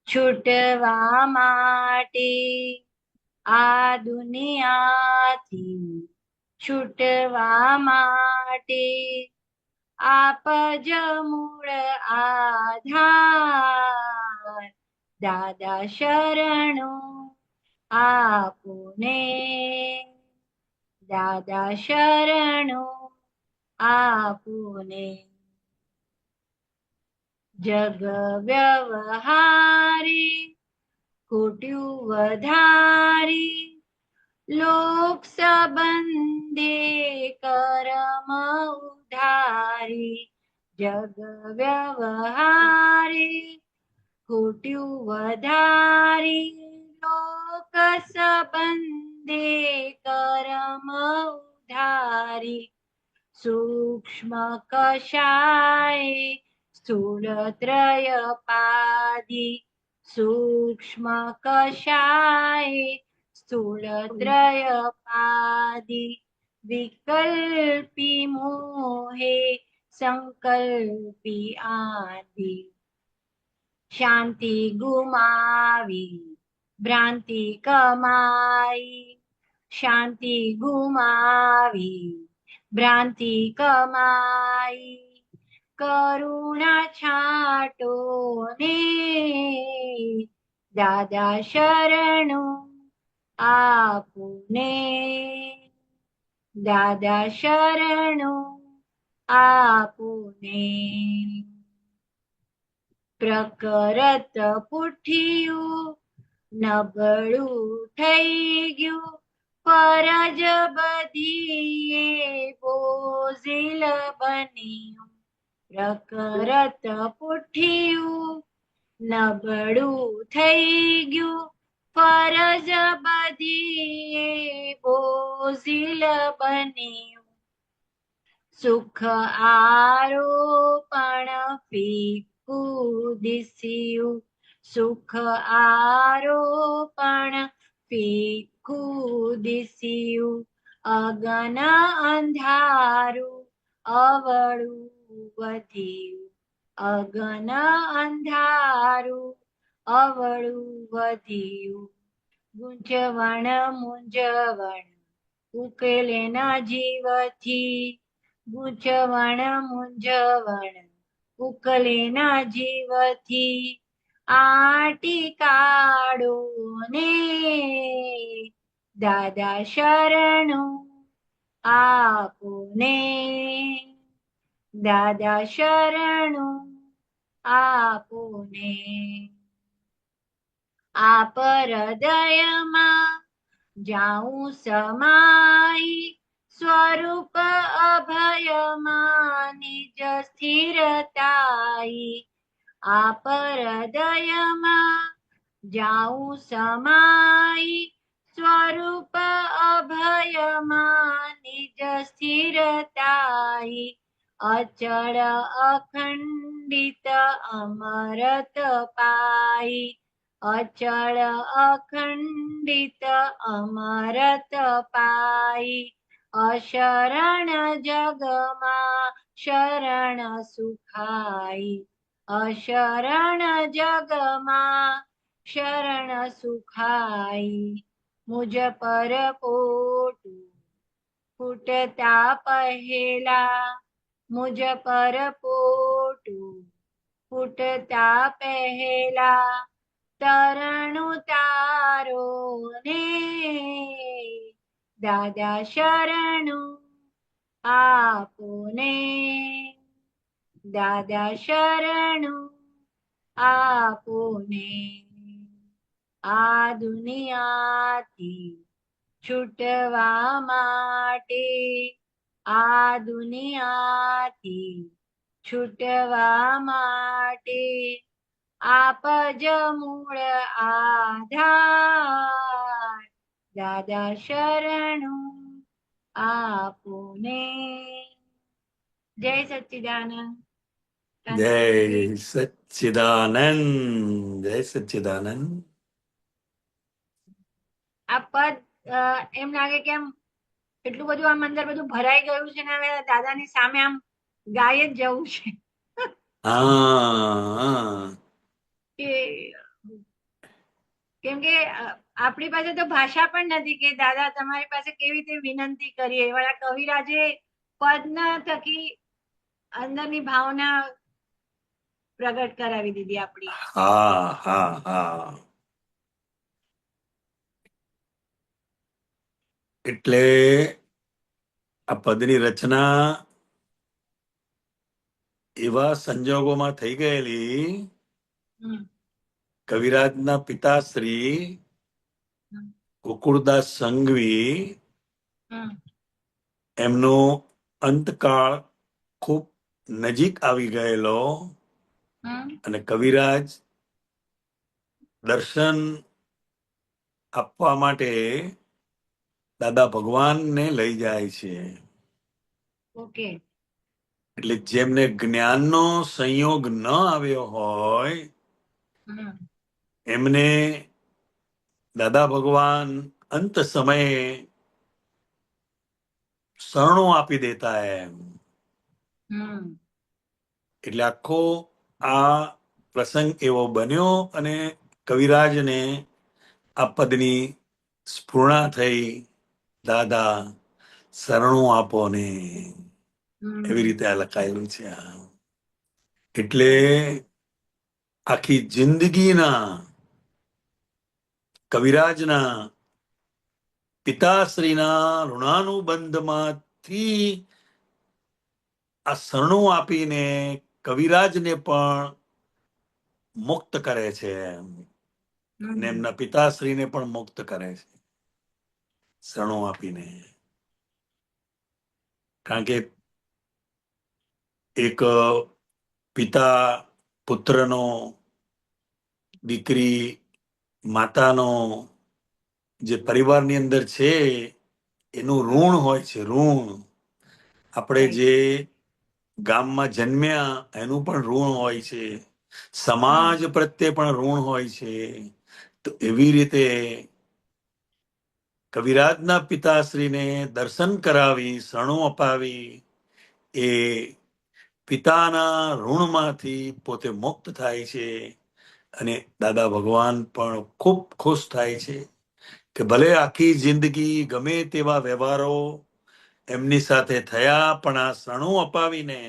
છૂટવા માટે, આ દુનિયાથી છૂટવા માટે, આપ જ મૂળ આધાર, દાદા શરણો આપોને, દાદા શરણો આપોને. જગ વ્યવહારે ખોટ્યું વધારી, લોક સંબંધે કરમ ઉધારી, જગ વ્યવહારે ખોટ્યું વધારી, લોક સંબંધે કરમ ઉધારી, સૂક્ષ્મ કષાય સ્થૂળત્રય પાદી, સૂક્ષ્મ કષાય સ્થૂળત્રય પાદી, વિકલ્પી મોહે સંકલ્પી આદિ, શાંતિ ગુમાવી ભ્રાંતિ કમાઈ, શાંતિ ગુમાવી ભ્રાંતિ કમાઈ, કરુણા છાટો ને, દાદા શરણો આપોને, દાદા શરણો આપોને. પ્રકરત પુઠિયું નબળું થઈ ગયું, ફરજ બધીએ બોઝિલ બન્યું, પ્રકરત પુઠિયું નબળું થઈ ગયું, ફરજ બધીએ બોઝિલ બન્યું, સુખ આરોપણ ફીકું દિસ્યું, સુખ આરોપણ ફીકું દિસ્યું, અગન અંધારું અવળું વધ્યું, અગન અંધારું અવળું વધ્યું, ગુંચવણ મૂંઝવણ ઉકેલે ન જીવથી, ગૂંચવણ મૂંઝવણ ઉકલે ન જીવથી, આટી કાઢો ને, દાદા શરણો આપોને, દાદા શરણું આપોને, આપ હૃદયમાં જાઉં સમાઈ, સ્વરૂપ અભયમાં નિજ સ્થિરતાઈ, આપ હૃદયમાં જાઉં સમાઈ, સ્વરૂપ અભયમાં નિજ સ્થિરતાઈ, અચળ અખંડિત અમરત પાઈ, અચળ અખંડિત અમરત પાઈ, અશરણ જગમાં શરણ સુખાઈ, અશરણ જગમાં શરણ સુખાઈ, મુજ પર પોટું ફૂટતા પહેલા, મુજ પર પોટું ફૂટતા પહેલા, તરણું તારો ને, દાદા શરણું આપોને, દાદા શરણું આપોને, આ દુનિયાથી છૂટવા માટે, આ દુનિયાથી છૂટવા માટે, આપ જ મૂળ આધાર, દાદા શરણું આપોને. જય સચ્ચિદાનંદ. જય સચ્ચિદાનંદ, જય સચ્ચિદાનંદ. આ પદ એમ લાગે કે આમ એટલું બધું આમ અંદર બધું ભરાઈ ગયું છે ને હવે દાદાની સામે આમ ગાય જ જવું છે હા કે કેમ કે આપણી પાસે તો ભાષા પણ નથી કે દાદા તમારી પાસે કેવી રીતે વિનંતી કરીએ. વાળા કવિરાજે પદના થકી અંદરની ભાવના પ્રગટ કરાવી દીધી આપણી. હા હા હા. એટલે આ પદની રચના એવા સંજોગોમાં થઈ ગયેલી, કવિરાજના પિતાશ્રી ગોકુળદાસ સંઘવી એમનો અંતકાળ ખૂબ નજીક આવી ગયેલો અને કવિરાજ દર્શન આપવા માટે દાદા ભગવાનને લઈ જાય છે. ઓકે. એટલે જેમને જ્ઞાનનો સંયોગ ન આવ્યો હોય એમને દાદા ભગવાન અંત સમયે શરણો આપી દેતા એમ. એટલે આખો આ પ્રસંગ એવો બન્યો અને કવિરાજને આ પદની સ્ફૂર્ણા થઈ, દાદા શરણું આપો ને, એવી રીતે આ લખાયેલું છે. એટલે આખી જિંદગીના કવિરાજના પિતાશ્રીના ઋણાનુબંધમાંથી આ શરણું આપીને કવિરાજને પણ મુક્ત કરે છે અને એમના પિતાશ્રીને પણ મુક્ત કરે છે શરણું આપીને. કારણ કે એક પિતા પુત્રનો, દીકરી માતાનો જે પરિવારની અંદર છે એનું ઋણ હોય છે. ઋણ આપણે જે ગામમાં જન્મ્યા એનું પણ ઋણ હોય છે, સમાજ પ્રત્યે પણ ઋણ હોય છે. તો એવી રીતે કવિરાજના પિતાશ્રીને દર્શન કરાવી, શરણું અપાવી એ પિતાના ઋણમાંથી પોતે મુક્ત થાય છે અને દાદા ભગવાન પણ ખૂબ ખુશ થાય છે કે ભલે આખી જિંદગી ગમે તેવા વ્યવહારો એમની સાથે થયા, પણ આ શરણું અપાવીને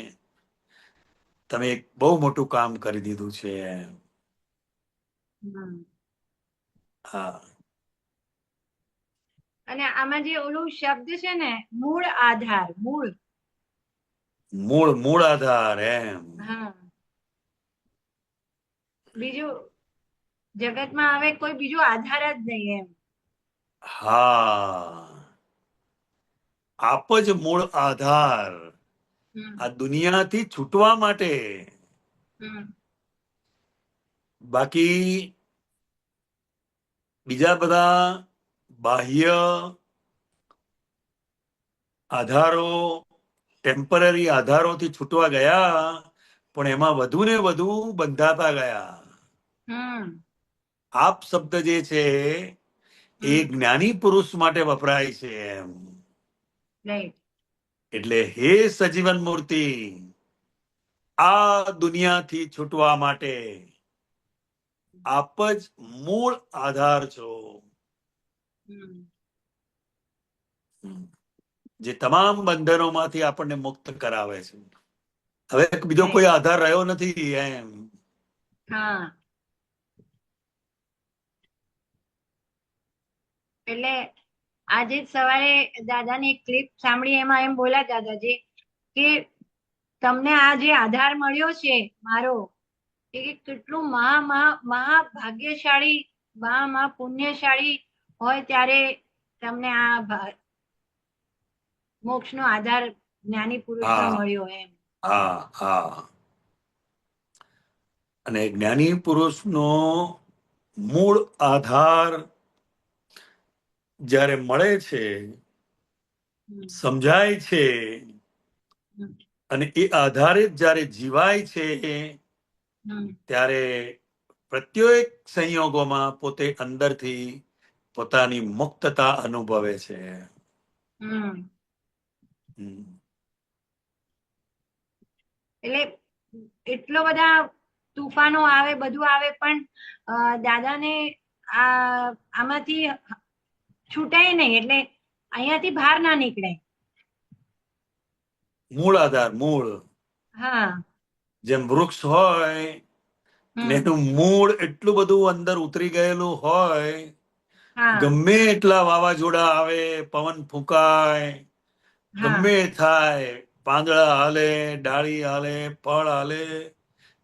તમે એક બહુ મોટું કામ કરી દીધું છે. હા. અને આમાં જે ઓલું શબ્દ છે ને, મૂળ આધાર, મૂળ, મૂળ આધાર એમ. હા, બીજું જગતમાં હવે કોઈ બીજો આધાર જ નહીં એમ. હા, આપ જ મૂળ આધાર હમ, આ દુનિયાથી છૂટવા માટે. હમ, બાકી બીજા બધા બાહ્ય આધારો, ટેમ્પરરી આધારોથી છૂટવા ગયા, પણ એમાં વધુ ને વધુ બંધાતા ગયા. હમ, આપ શબ્દ જે છે એ હમ, જ્ઞાની પુરુષ માટે વપરાય છે એમ. રાઈટ. એટલે હે સજીવન મૂર્તિ, આ દુનિયાથી છૂટવા માટે આપ જ મૂળ આધાર છો, હમ, જે તમામ બંધનોમાંથી આપણને મુક્ત કરાવે છે. હવે બીજો રાઈટ. કોઈ આધાર રહ્યો નથી એમ. હા, એટલે આજે જ સવારે દાદાની એક ક્લિપ સાંભળી, એમાં એમ બોલ્યા દાદાજી કે તમને આ જે આધાર મળ્યો છે મારો, એ કેટલું મહાભાગ્યશાળી, પુણ્યશાળી હોય ત્યારે તમને આ મોક્ષનો આધાર જ્ઞાની પુરુષનો હા મળ્યો એમ. હા હા. અને જ્ઞાની પુરુષનો મૂળ આધાર જ્યારે મળે છે, હમ, સમજાય છે, હમ, અને એ આધારે જ્યારે જીવાય છે, હમ, ત્યારે પ્રત્યેક સંયોગોમાં પોતે અંદરથી પોતાની મુક્તતા અનુભવે છે. હમ. હમ. એટલે એટલો બધા તુફાનો આવે, બધું આવે, પણ દાદાને આમાંથી છૂટાય નહીં, એટલે અહીંયાથી બહાર ના નીકળે. મૂળ આધાર, મૂળ. હા. જેમ વૃક્ષ હોય અને હમ. એનું મૂળ એટલું બધું અંદર ઉતરી ગયેલું હોય, હા. ગમે એટલા વાવાઝોડા આવે, પવન ફૂંકાય, હા. ગમે એ થાય, પાંદડા હાલે, ડાળી હાલે, ફળ હાલે,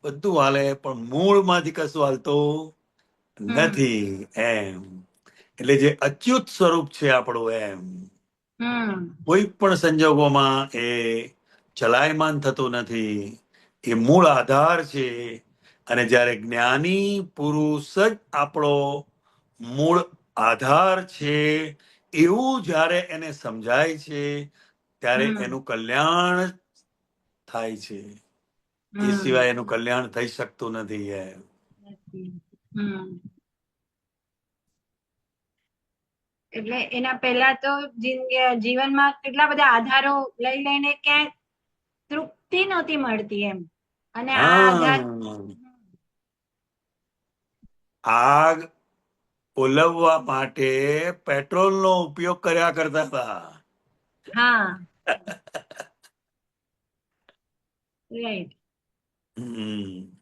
બધું હાલે, પણ મૂળમાંથી કશું હાલતું હમ. નથી એમ. એટલે જે અચ્યુત સ્વરૂપ છે આપણું એમ, હમ. કોઈ પણ સંજોગોમાં એ ચલાયમાન થતું નથી. એ મૂળ આધાર છે. અને જ્યારે જ્ઞાની પુરુષ જ આપણો મૂળ આધાર છે એવું જ્યારે એને સમજાય છે, ત્યારે હમ. એનું કલ્યાણ થાય છે. એ હમ. સિવાય એનું કલ્યાણ થઈ શકતું નથી એમ. હમ. એટલે એના પહેલા તો જીવનમાં કેટલા બધા આધારો લઈ લઈને ક્યાંય તૃપ્તિ નહોતી મળતી એમ. અને આ આધાર. હા, આગ ઓલવવા માટે પેટ્રોલનો ઉપયોગ કર્યા કરતા હતા. હા, રાઈટ. હમ.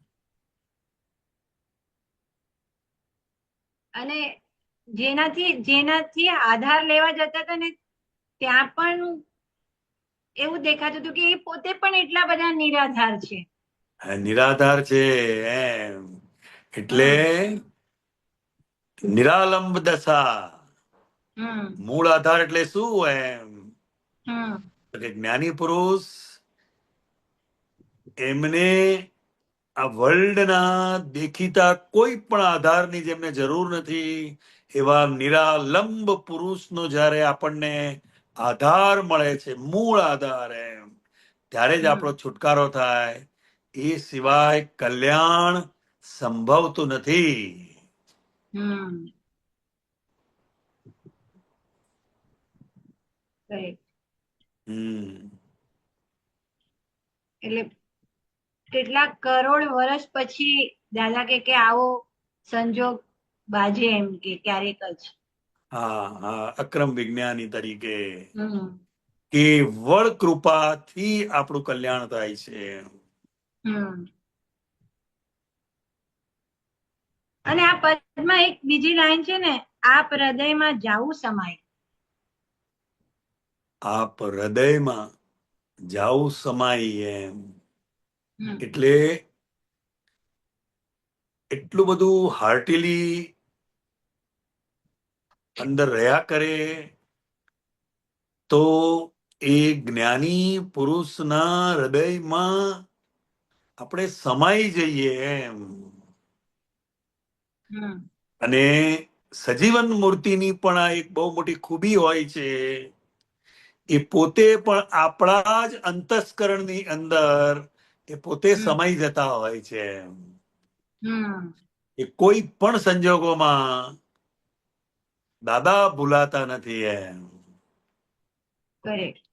અને જેનાથી આધાર લેવા જતા હતા ને, ત્યાં પણ એવું દેખાતું હતું કે એ પોતે પણ એટલા બધા નિરાધાર છે. નિરાધાર છે એમ. એટલે હમ. નિરાલંબ દશા. હમ. મૂળ આધાર એટલે શું એમ? હમ. તો કે જ્ઞાની પુરુષ એમને આ વર્લ્ડના દેખીતા કોઈ પણ આધારની જેમને જરૂર નથી, એવા નિરાલંબ પુરુષનો જ્યારે આપણને આધાર મળે છે, મૂળ આધાર એમ, ત્યારે જ આપણો હમ. છુટકારો થાય. એ સિવાય કલ્યાણ સંભવતું નથી. હમ. રાઈટ. હમ. એટલે કેટલાક કરોડ વર્ષ પછી દાદા કે આવો સંજોગ બાજે એમ કે ક્યારેક જ. હા હા, અક્રમ વિજ્ઞાની તરીકે હમ. કેવળ કૃપાથી આપણું કલ્યાણ થાય છે. હમ. અને આ પદમાં એક બીજી લાઈન છે ને, આપ હૃદયમાં જાવું સમાય. આપ હૃદયમાં જાઉં સમાઈ એમ. હમ એટલે એટલું બધું હાર્ટીલી અંદર રહ્યા કરે તો એ જ્ઞાની પુરુષના હૃદયમાં આપણે સમાઈ જઈએ એમ. હમ અને સજીવન મૂર્તિની પણ આ એક બહુ મોટી ખૂબી હોય છે. એ પોતે પણ આપણા જ અંતસ્કરણની અંદર એ પોતે હમ સમાઈ જતા હોય છે. હમ એ કોઈ પણ સંજોગોમાં દાદા ભૂલાતા નથી એમ. કરેક્ટ.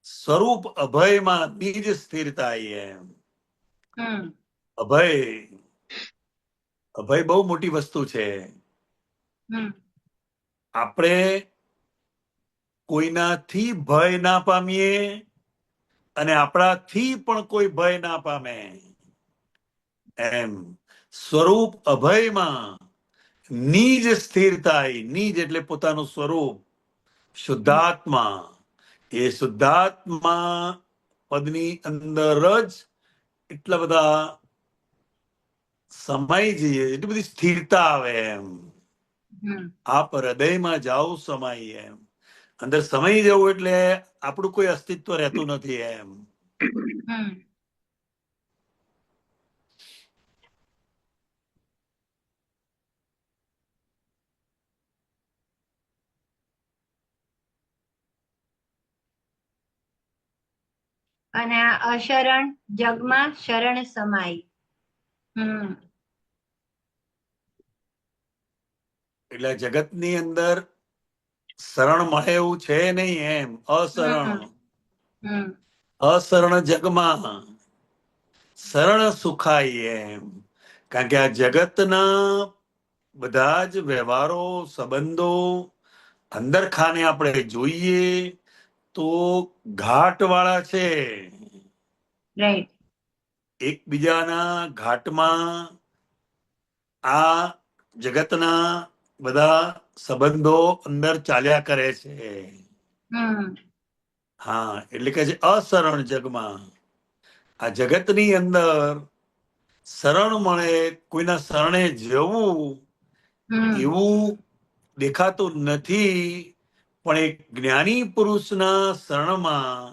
સ્વરૂપ અભયમાં બીજ સ્થિરતા એમ. હમ અભય અભય બહુ મોટી વસ્તુ છે. હમ આપણે કોઈનાથી ભય ના પામીએ અને આપણાથી પણ કોઈ ભય ના પામે એમ. સ્વરૂપ અભયમાં નીજ સ્થિરતા, નીજ એટલે પોતાનું સ્વરૂપ, શુદ્ધાત્મા. એ શુદ્ધાત્મા પદની અંદર જ એટલા બધા સમાઈ જઈએ, એટલી બધી સ્થિરતા આવે એમ. હમ આપ હૃદયમાં જાઓ સમાઈ એમ. અંદર સમાઈ જવું એટલે આપણું કોઈ અસ્તિત્વ રહેતું નથી એમ. હમ અને આ અશરણ જગમાં શરણ સમાઈ. હમ એટલે જગતની અંદર શરણ મળે એવું છે નહીં એમ. અશરણ હમ હમ અશરણ જગમાં શરણ સુખાય એમ. કારણ કે આ જગતના બધા જ વ્યવહારો, સંબંધો અંદર ખાને આપણે જોઈએ તો ઘાટ વાળા છે. રાઈટ. એકબીજાના ઘાટમાં આ જગતના બધા સંબંધો અંદર ચાલ્યા કરે છે. હમ હા, એટલે કે છે અશરણ જગમાં. આ જગતની અંદર શરણ મળે, કોઈના શરણે જવું હમ એવું દેખાતું નથી. પણ એક જ્ઞાની પુરુષના શરણમાં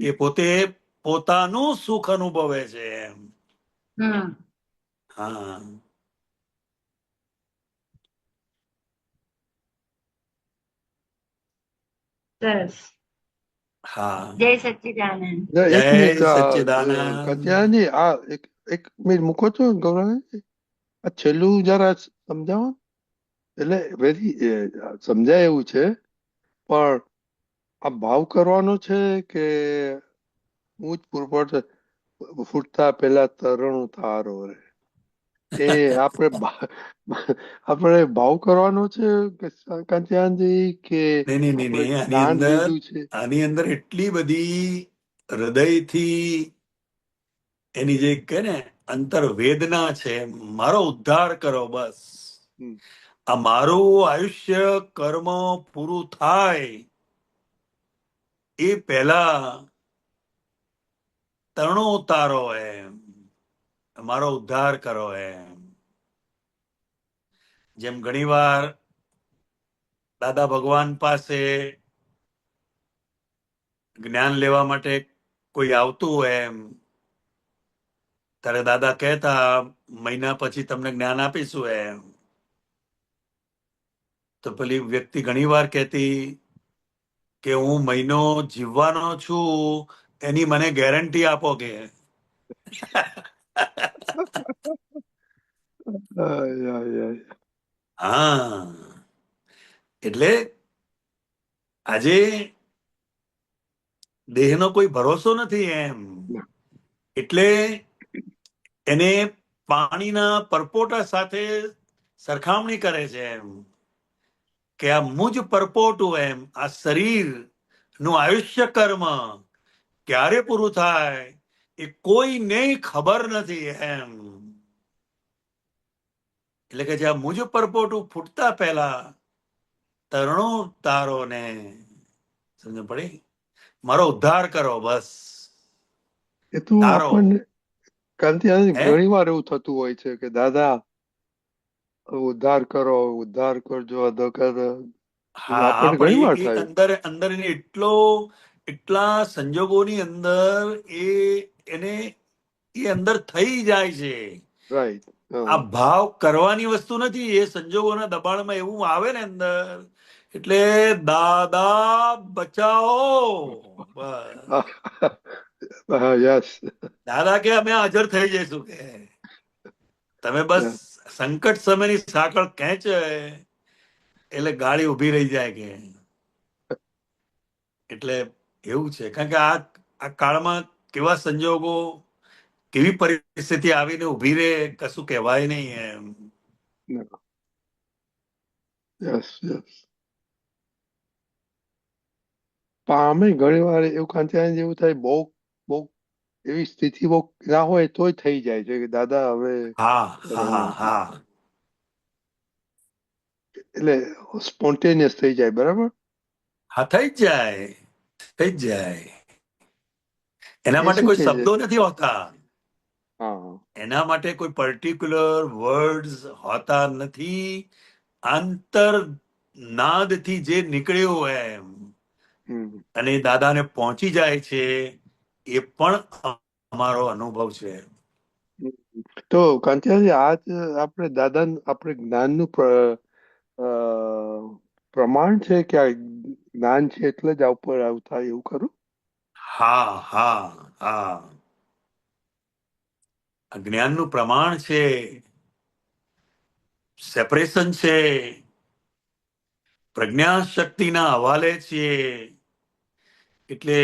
એ પોતે પોતાનું સુખ અનુભવે છે એમ. હમ હા. સરસ. હા. જય સચ્ચિદાનંદ. એક જય મિનિટ સચ્ચિદાનંદ. કત્યાની આ એક મિનિટ મૂકો છો ગૌરવ. આ છેલ્લું જરા સમજાવો. એટલે વેરી સમજાય એવું છે, પણ આ ભાવ કરવાનો છે કે હું જ પૂરપડ ફૂટતા પેલા તરણું તારો રે, એ આપણે ભાવ કરવાનો છે કે કાંત્યાનજી, કે નહીં, આપણે આની જ્ઞાન અંદર લીધું છે? એટલી બધી હૃદયથી એની જે કે ને અંતર વેદના છે, મારો ઉદ્ધાર કરો બસ. હમ. આ મારું આયુષ્ય કર્મ પૂરું થાય એ પહેલા તરણો ઉતારો એમ, મારો ઉદ્ધાર કરો એમ. જેમ ઘણીવાર દાદા ભગવાન પાસે જ્ઞાન લેવા માટે કોઈ આવતું હોય એમ, ત્યારે દાદા કહેતા મહિના પછી તમને જ્ઞાન આપીશું એમ. તો પેલી વ્યક્તિ ઘણીવાર કહેતી કે હું મહિનો જીવવાનો છું, એની મને ગેરંટી આપો કે. આય, આય, આય. હા, એટલે આજે દેહનો કોઈ ભરોસો નથી એમ. એટલે એને પાણીના પરપોટા સાથે સરખામણી કરે છે એમ, કે આ મુજ પરપોટું એમ, આ શરીર નું આયુષ્ય કર્મ ક્યારે પૂરું થાય એ કોઈને ખબર નથી એમ. એટલે કે જ્યાં મુજ પરપોટું ફૂટતા પહેલા તરણો તારો ને સમજ પડી, મારો ઉદ્ધાર કરો બસ. એ તો તારો આપણને કાંતિ હે ઘણી વાર એવું થતું હોય છે કે દાદા ઉદ્ધાર કરો, ઉદ્ધાર કરજો, અધકર. હા હા, આપણને ઘણી વાર પણ એ થાય. અંદર અંદર એને એટલા સંજોગોની અંદર એને એ અંદર થઈ જાય છે. રાઈટ. આ ભાવ કરવાની વસ્તુ નથી, એ સંજોગોના દબાણમાં એવું આવે ને અંદર, એટલે દાદા બચાવો બસ. યસ. દાદા કે અમે હાજર થઈ જઈશું, કે તમે બસ સંકટ સમયની સાંકળ ખેંચે એટલે ગાડી ઉભી રહી જાય કે. એટલે એવું છે, કારણ કે આ કાળમાં કેવા સંજોગો, કેવી પરિસ્થિતિ આવીને ઉભી રહે, કશું કહેવાય નહીં એમ. Yes yes. પણ અમે ઘણી વાર એવું કાંતિ જેવું થાય, બહુ બહુ એવી સ્થિતિ બહુ ના હોય તોય થઈ જાય છે કે દાદા હવે હા હા હા, એટલે સ્પોન્ટેનિયસ થઈ જાય. બરાબર. હા થઈ જ જાય, થઈ જ જાય. એના એ માટે શું કોઈ છે? શબ્દો નથી હોતા, હા. એના માટે કોઈ પર્ટિક્યુલર વર્ડ્સ હોતા નથી. આંતર નાદથી જે નીકળ્યો હોય એમ અને એ દાદાને પહોંચી જાય છે, એ પણ અમારો અનુભવ છે. તો કાંતિલાલજી, આજ આપણે દાદા આપણે જ્ઞાનનું પ્રમાણ છે કે આ જ્ઞાન છે એટલે જ આ ઉપર આવું થાય, એવું ખરું? હા હા હા, આ જ્ઞાનનું પ્રમાણ છે, સેપરેશન છે, પ્રજ્ઞા શક્તિના હવાલે છીએ, એટલે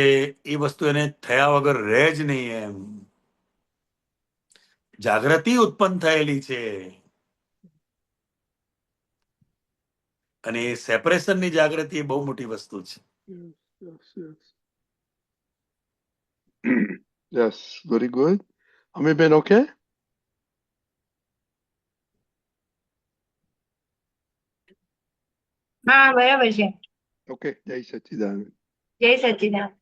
એ વસ્તુ એને થયા વગર રહે જ નહીં એમ. જાગૃતિ ઉત્પન્ન થયેલી છે, અને એ સેપરેશનની જાગૃતિ એ બહુ મોટી વસ્તુ છે. Yes, very good. Amiben, okay? હા બરાબર છે. ઓકે. જય સચ્ચિદાનંદ. જય સચ્ચિદાનંદ.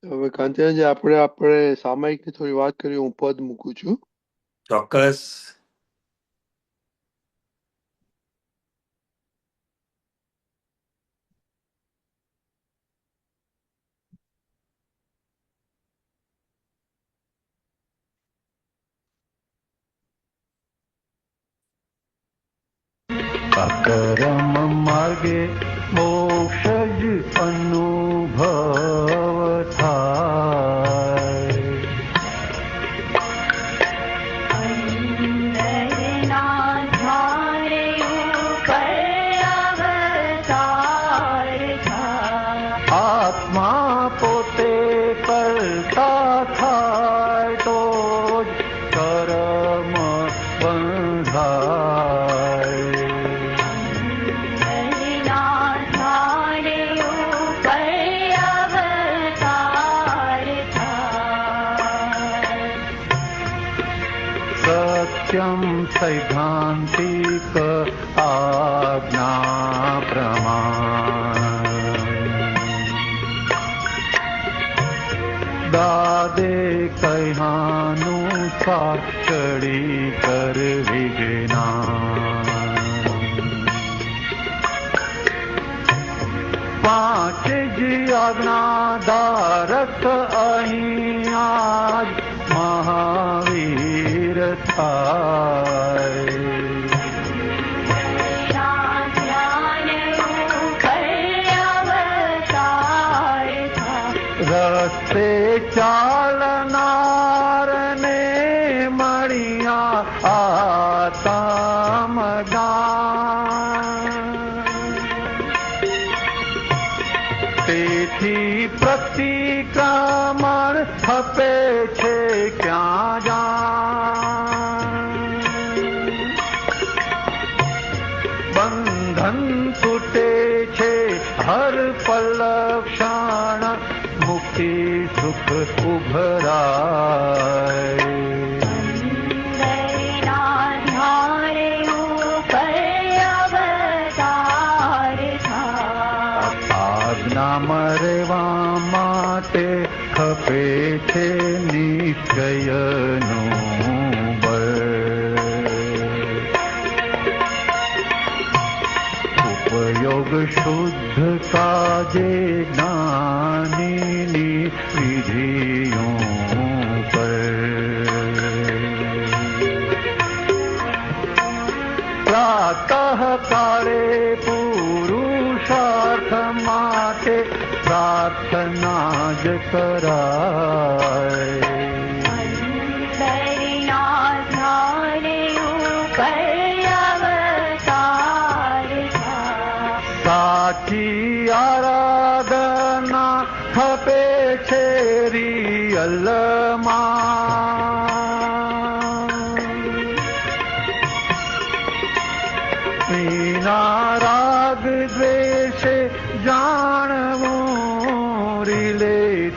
હવે કાંતિલાલજી, આપણે સામાયિકની થોડી વાત કરી. હું પદ મૂકું છું. ચોક્કસ. અકરમ માર્ગે મોક્ષ જ અનુભવ થાય. આત્મા પોતે કરતા થાય તો જ કર્મ સત્યમ સૈદ્ધાંતિક આજ્ઞા પ્રમાણ દાદે કહ્યાનુસાર ચડી કરવી જ્ઞાન. પાંચ જ આજ્ઞાધારક અહીંયા જ મહાવીર થાય. રસ્તે ચાલનાર ને મળ્યા આત્મદાન. તેથી પ્રતિક્રમણ થપે છે ક્યાં જાણ. નિશ્ચયનું બળ ઉપયોગ શુદ્ધ કાજે જ્ઞાનીની વિધિઓ પ્રાતઃ કાળે પુરુષાર્થ માટે પ્રાર્થના જ કરાય સાચી આરાધના ખપે છે રિયલમાં વિના રાગ દ્વેષે જાણવું રિલેટિવમાં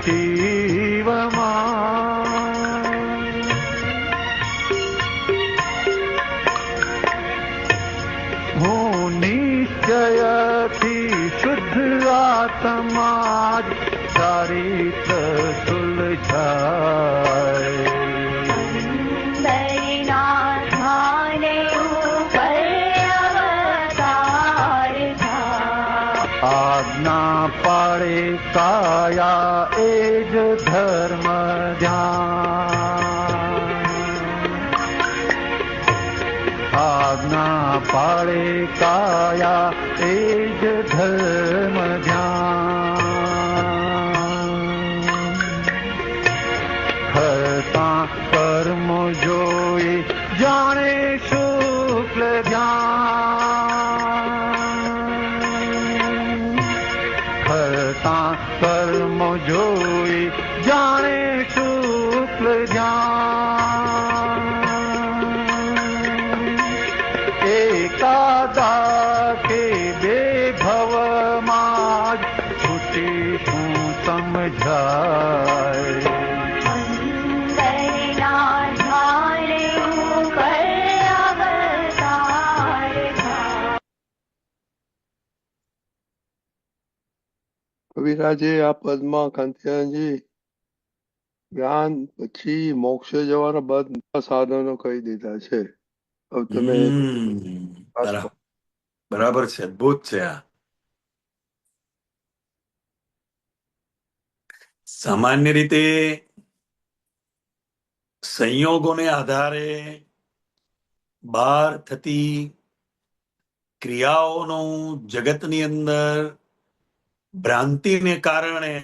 હું નિશ્ચયથી શુદ્ધ આત્મા જ ચારિત્ર સુલઝાય આજ્ઞા પાળે કાયા એ જ ધર્મ ધ્યાન આજ્ઞા પાળે કાયા એ જ ધર્મ ધ્યાન કરતા કર્મ જોઈ જાણે શુક્લ ધ્યાન કરતા કર્મ જોઈ જાણે શુક્લ ધ્યાન એકાદા કે બે ભવમાં જ છૂટી શું સમજાય કવિરાજે આ પદમાં કાંતિયાનજી જ્ઞાન પછી મોક્ષે જવાના બધા સાધનો કહી દીધા છે. હવે તમે બરાબર છે, અદભુત છે. આ સામાન્ય રીતે સંયોગોને આધારે બહાર થતી ક્રિયાઓનું જગતની અંદર ભ્રાંતિને કારણે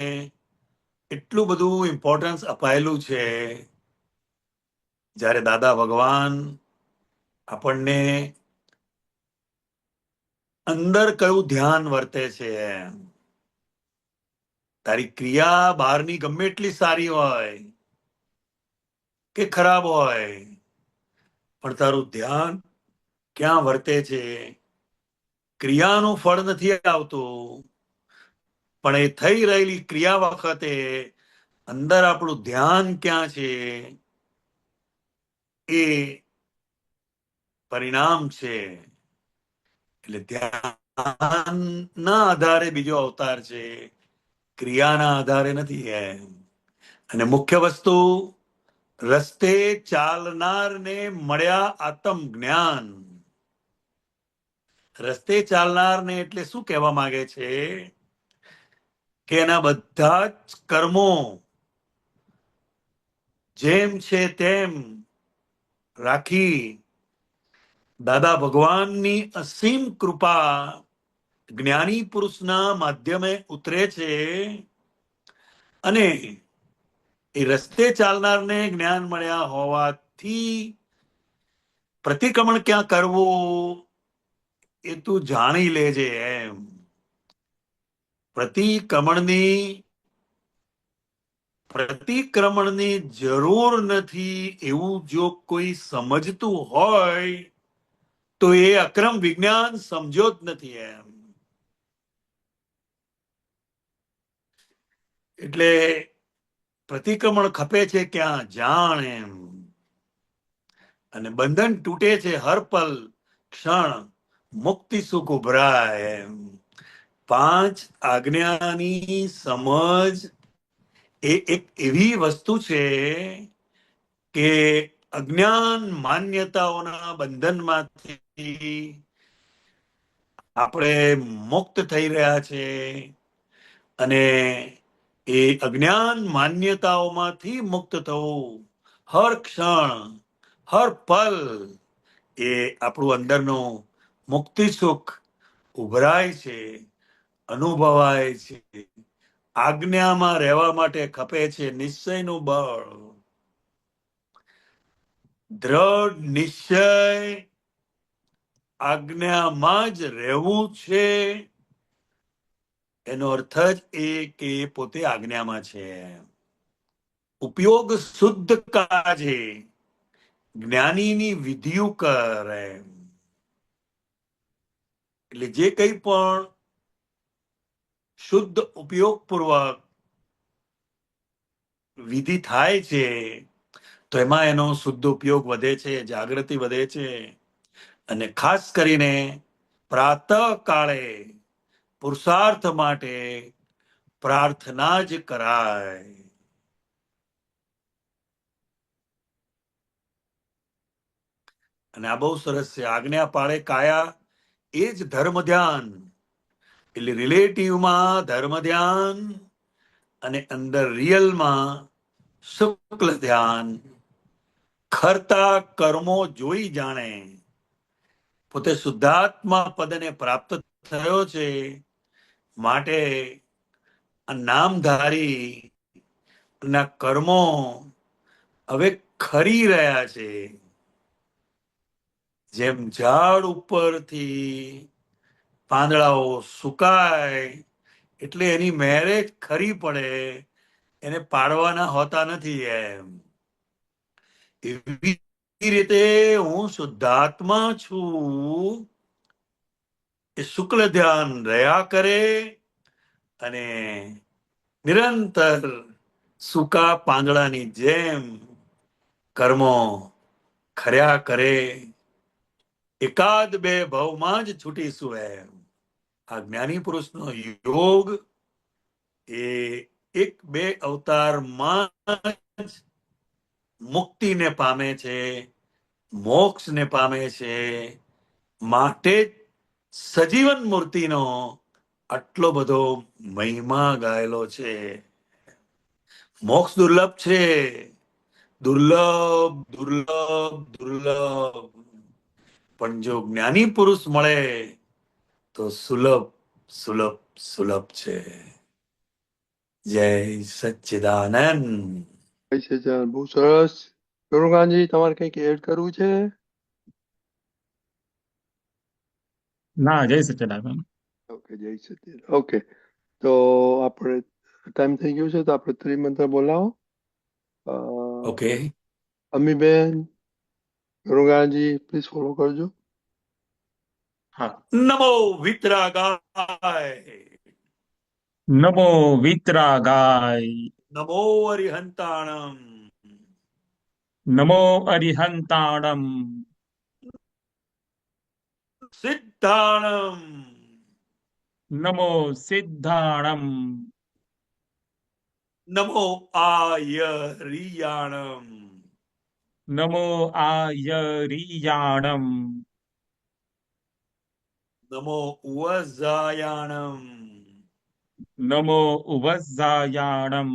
એટલું બધું ઇમ્પોર્ટન્સ અપાયેલું છે. જ્યારે દાદા ભગવાન આપણને અંદર કયું ધ્યાન વર્તે છે, તારી ક્રિયા બહારની ગમે એટલી સારી હોય કે ખરાબ હોય, પણ તારું ધ્યાન ક્યાં વર્તે છે. ક્રિયાનું ફળ નથી આવતું, પણ એ થઈ રહેલી ક્રિયા વખતે અંદર આપણું ધ્યાન ક્યાં છે એ પરિણામ છે. એટલે ધ્યાનના આધારે બીજો અવતાર છે, ક્રિયાના આધારે નથી. અને મુખ્ય વસ્તુ, રસ્તે ચાલનારને મળ્યા આત્મ જ્ઞાન. રસ્તે ચાલનારને એટલે શું કહેવા માંગે છે કે એના બધા જ કર્મો જેમ છે તેમ રાખી દાદા ભગવાનની અસીમ કૃપા જ્ઞાની પુરુષના માધ્યમે ઉતરે છે. અને એ રસ્તે ચાલનારને જ્ઞાન મળ્યા હોવાથી પ્રતિક્રમણ ક્યાં કરવું એ તું જાણી લેજે. એમ પ્રતિક્રમણની જરૂર નથી એવું જો કોઈ સમજતું હોય તો એ અક્રમ વિજ્ઞાન સમજો જ નથી. એમ એટલે પ્રતિક્રમણ ખપે છે ક્યાં જાણ. એમ અને બંધન તૂટે છે હર પલ ક્ષણ, મુક્તિ સુખ ઉભરાય. એમ 5 આજ્ઞાની સમજ એ એક એવી વસ્તુ છે કે અજ્ઞાન માન્યતાઓના બંધનમાંથી આપણે મુક્ત થઈ રહ્યા છે અને એ અજ્ઞાન માન્યતાઓમાંથી મુક્ત થવું હર ક્ષણ હર પલ એ આપણું અંદરનું મુક્તિ સુખ ઉભરાય છે, અનુભવાય છે. આજ્ઞામાં રહેવા માટે ખપે છે નિશ્ચયનું બળ, દ્રઢ નિશ્ચય. આજ્ઞામાં જ રહેવું છે એનો અર્થ જ એ કે પોતે આજ્ઞામાં છે. ઉપયોગ શુદ્ધ કાજે જ્ઞાનીની વિધિયું કરે. એટલે જે કંઈ પણ શુદ્ધ ઉપયોગ પૂર્વક વિધિ થાય છે તો એમાં એનો શુદ્ધ ઉપયોગ વધે છે, જાગૃતિ વધે છે. અને ખાસ કરીને પ્રાતઃ કાળે પુરુષાર્થ માટે પ્રાર્થના જ કરાય. અને આ બહુ સરસ છે. આજ્ઞા પાળે કાયા એ જ ધર્મ ધ્યાન. એટલે રિલેટિવમાં ધર્મ ધ્યાન અને અંદર રિયલમાં શુક્લ ધ્યાન. ખરતા કર્મો જોઈ જાણે પોતે શુદ્ધાત્મા પદને પ્રાપ્ત થયો છે, માટે આ નામધારી ના કર્મો હવે ખરી રહ્યા છે. જેમ ઝાડ ઉપરથી પાંદડાઓ સુકાય એટલે એની મેરે ખરી પડે, એને પાડવાના હોતા નથી. એવી રીતે હું શુદ્ધાત્મા છું એ શુક્લ ધ્યાન રહ્યા કરે અને નિરંતર સૂકા પાંદડાની જેમ કર્મો ખર્યા કરે. એકાદ બે ભાવમાં જ છૂટીશું. આ જ્ઞાની પુરુષનો યોગ એ એક બે અવતારમાં જ મુક્તિને પામે છે, મોક્ષને પામે છે. માટે સજીવન મૂર્તિનો આટલો બધો મહિમા ગાયેલો છે. મોક્ષ દુર્લભ છે, દુર્લભ દુર્લભ દુર્લભ. પણ જો જ્ઞાની પુરુષ મળે તો સુલભ સુલભ સુલભ છે. જય સચ્ચિદાનંદ. બહુ સરસ. ગરુકાનજી, તમારે કંઈક એડ કરવું છે? ના, જય સચ્ચિદાનંદ. ઓકે, જય સચિદાનંદ. ઓકે, તો આપણે ટાઈમ થઈ ગયો છે તો આપણે ત્રિમંત્ર બોલાવો. ઓકે. અમીબેન, ગરુકાનજી, પ્લીઝ ફોલો કરજો. હા. નમો વિતરાગાય, નમો વિતરાગાય, નમો અરિહંતાણમ, નમો અરિહંતાણમ, સિદ્ધાણમ, નમો સિદ્ધાણમ, નમો આયરિયાણમ, નમો આયરિયાણમ, નમો ઉવઝાયાણમ, નમો ઉવઝાયાણમ,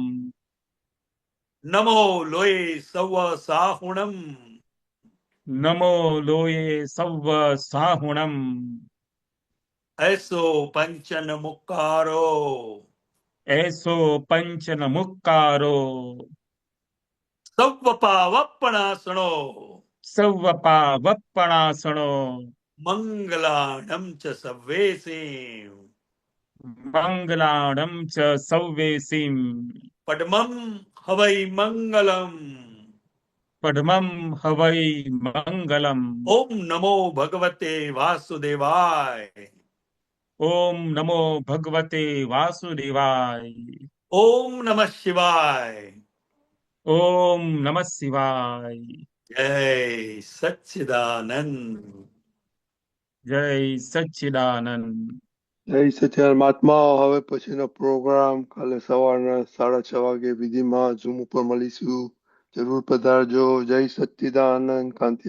નમો લોય સવ સાહુણમ, નમો લોયે સવ્વ સાહુણમ, એસો પંચન મુક્કારો, એસો પંચન મુક્કારો, સવ્વ પાવપણાસણો, સવ્વ પાવપણાસણો, મંગલાણમ ચ સવ્વેસી, મંગલાણમ ચ સવ્વેસીમ, પડમમ હવૈ મંગલમ. પડમમ હવૈ મંગલમ. ઓમ નમો ભગવતે વાસુદેવાય, ઓમ નમો ભગવતે વાસુદેવાય, ઓમ નમઃ શિવાય. ઓમ નમઃ શિવાય. જય સચ્ચિદાનંદ. જય સચ્ચિદાનંદ. જય સચિદાનંદ. મહાત્માઓ, હવે પછીનો પ્રોગ્રામ કાલે સવારના 6:30 વાગે વિધિમાં ઝૂમ ઉપર મળીશું. જરૂર પધારજો. જય સચ્ચિદાનંદ. કાંતિ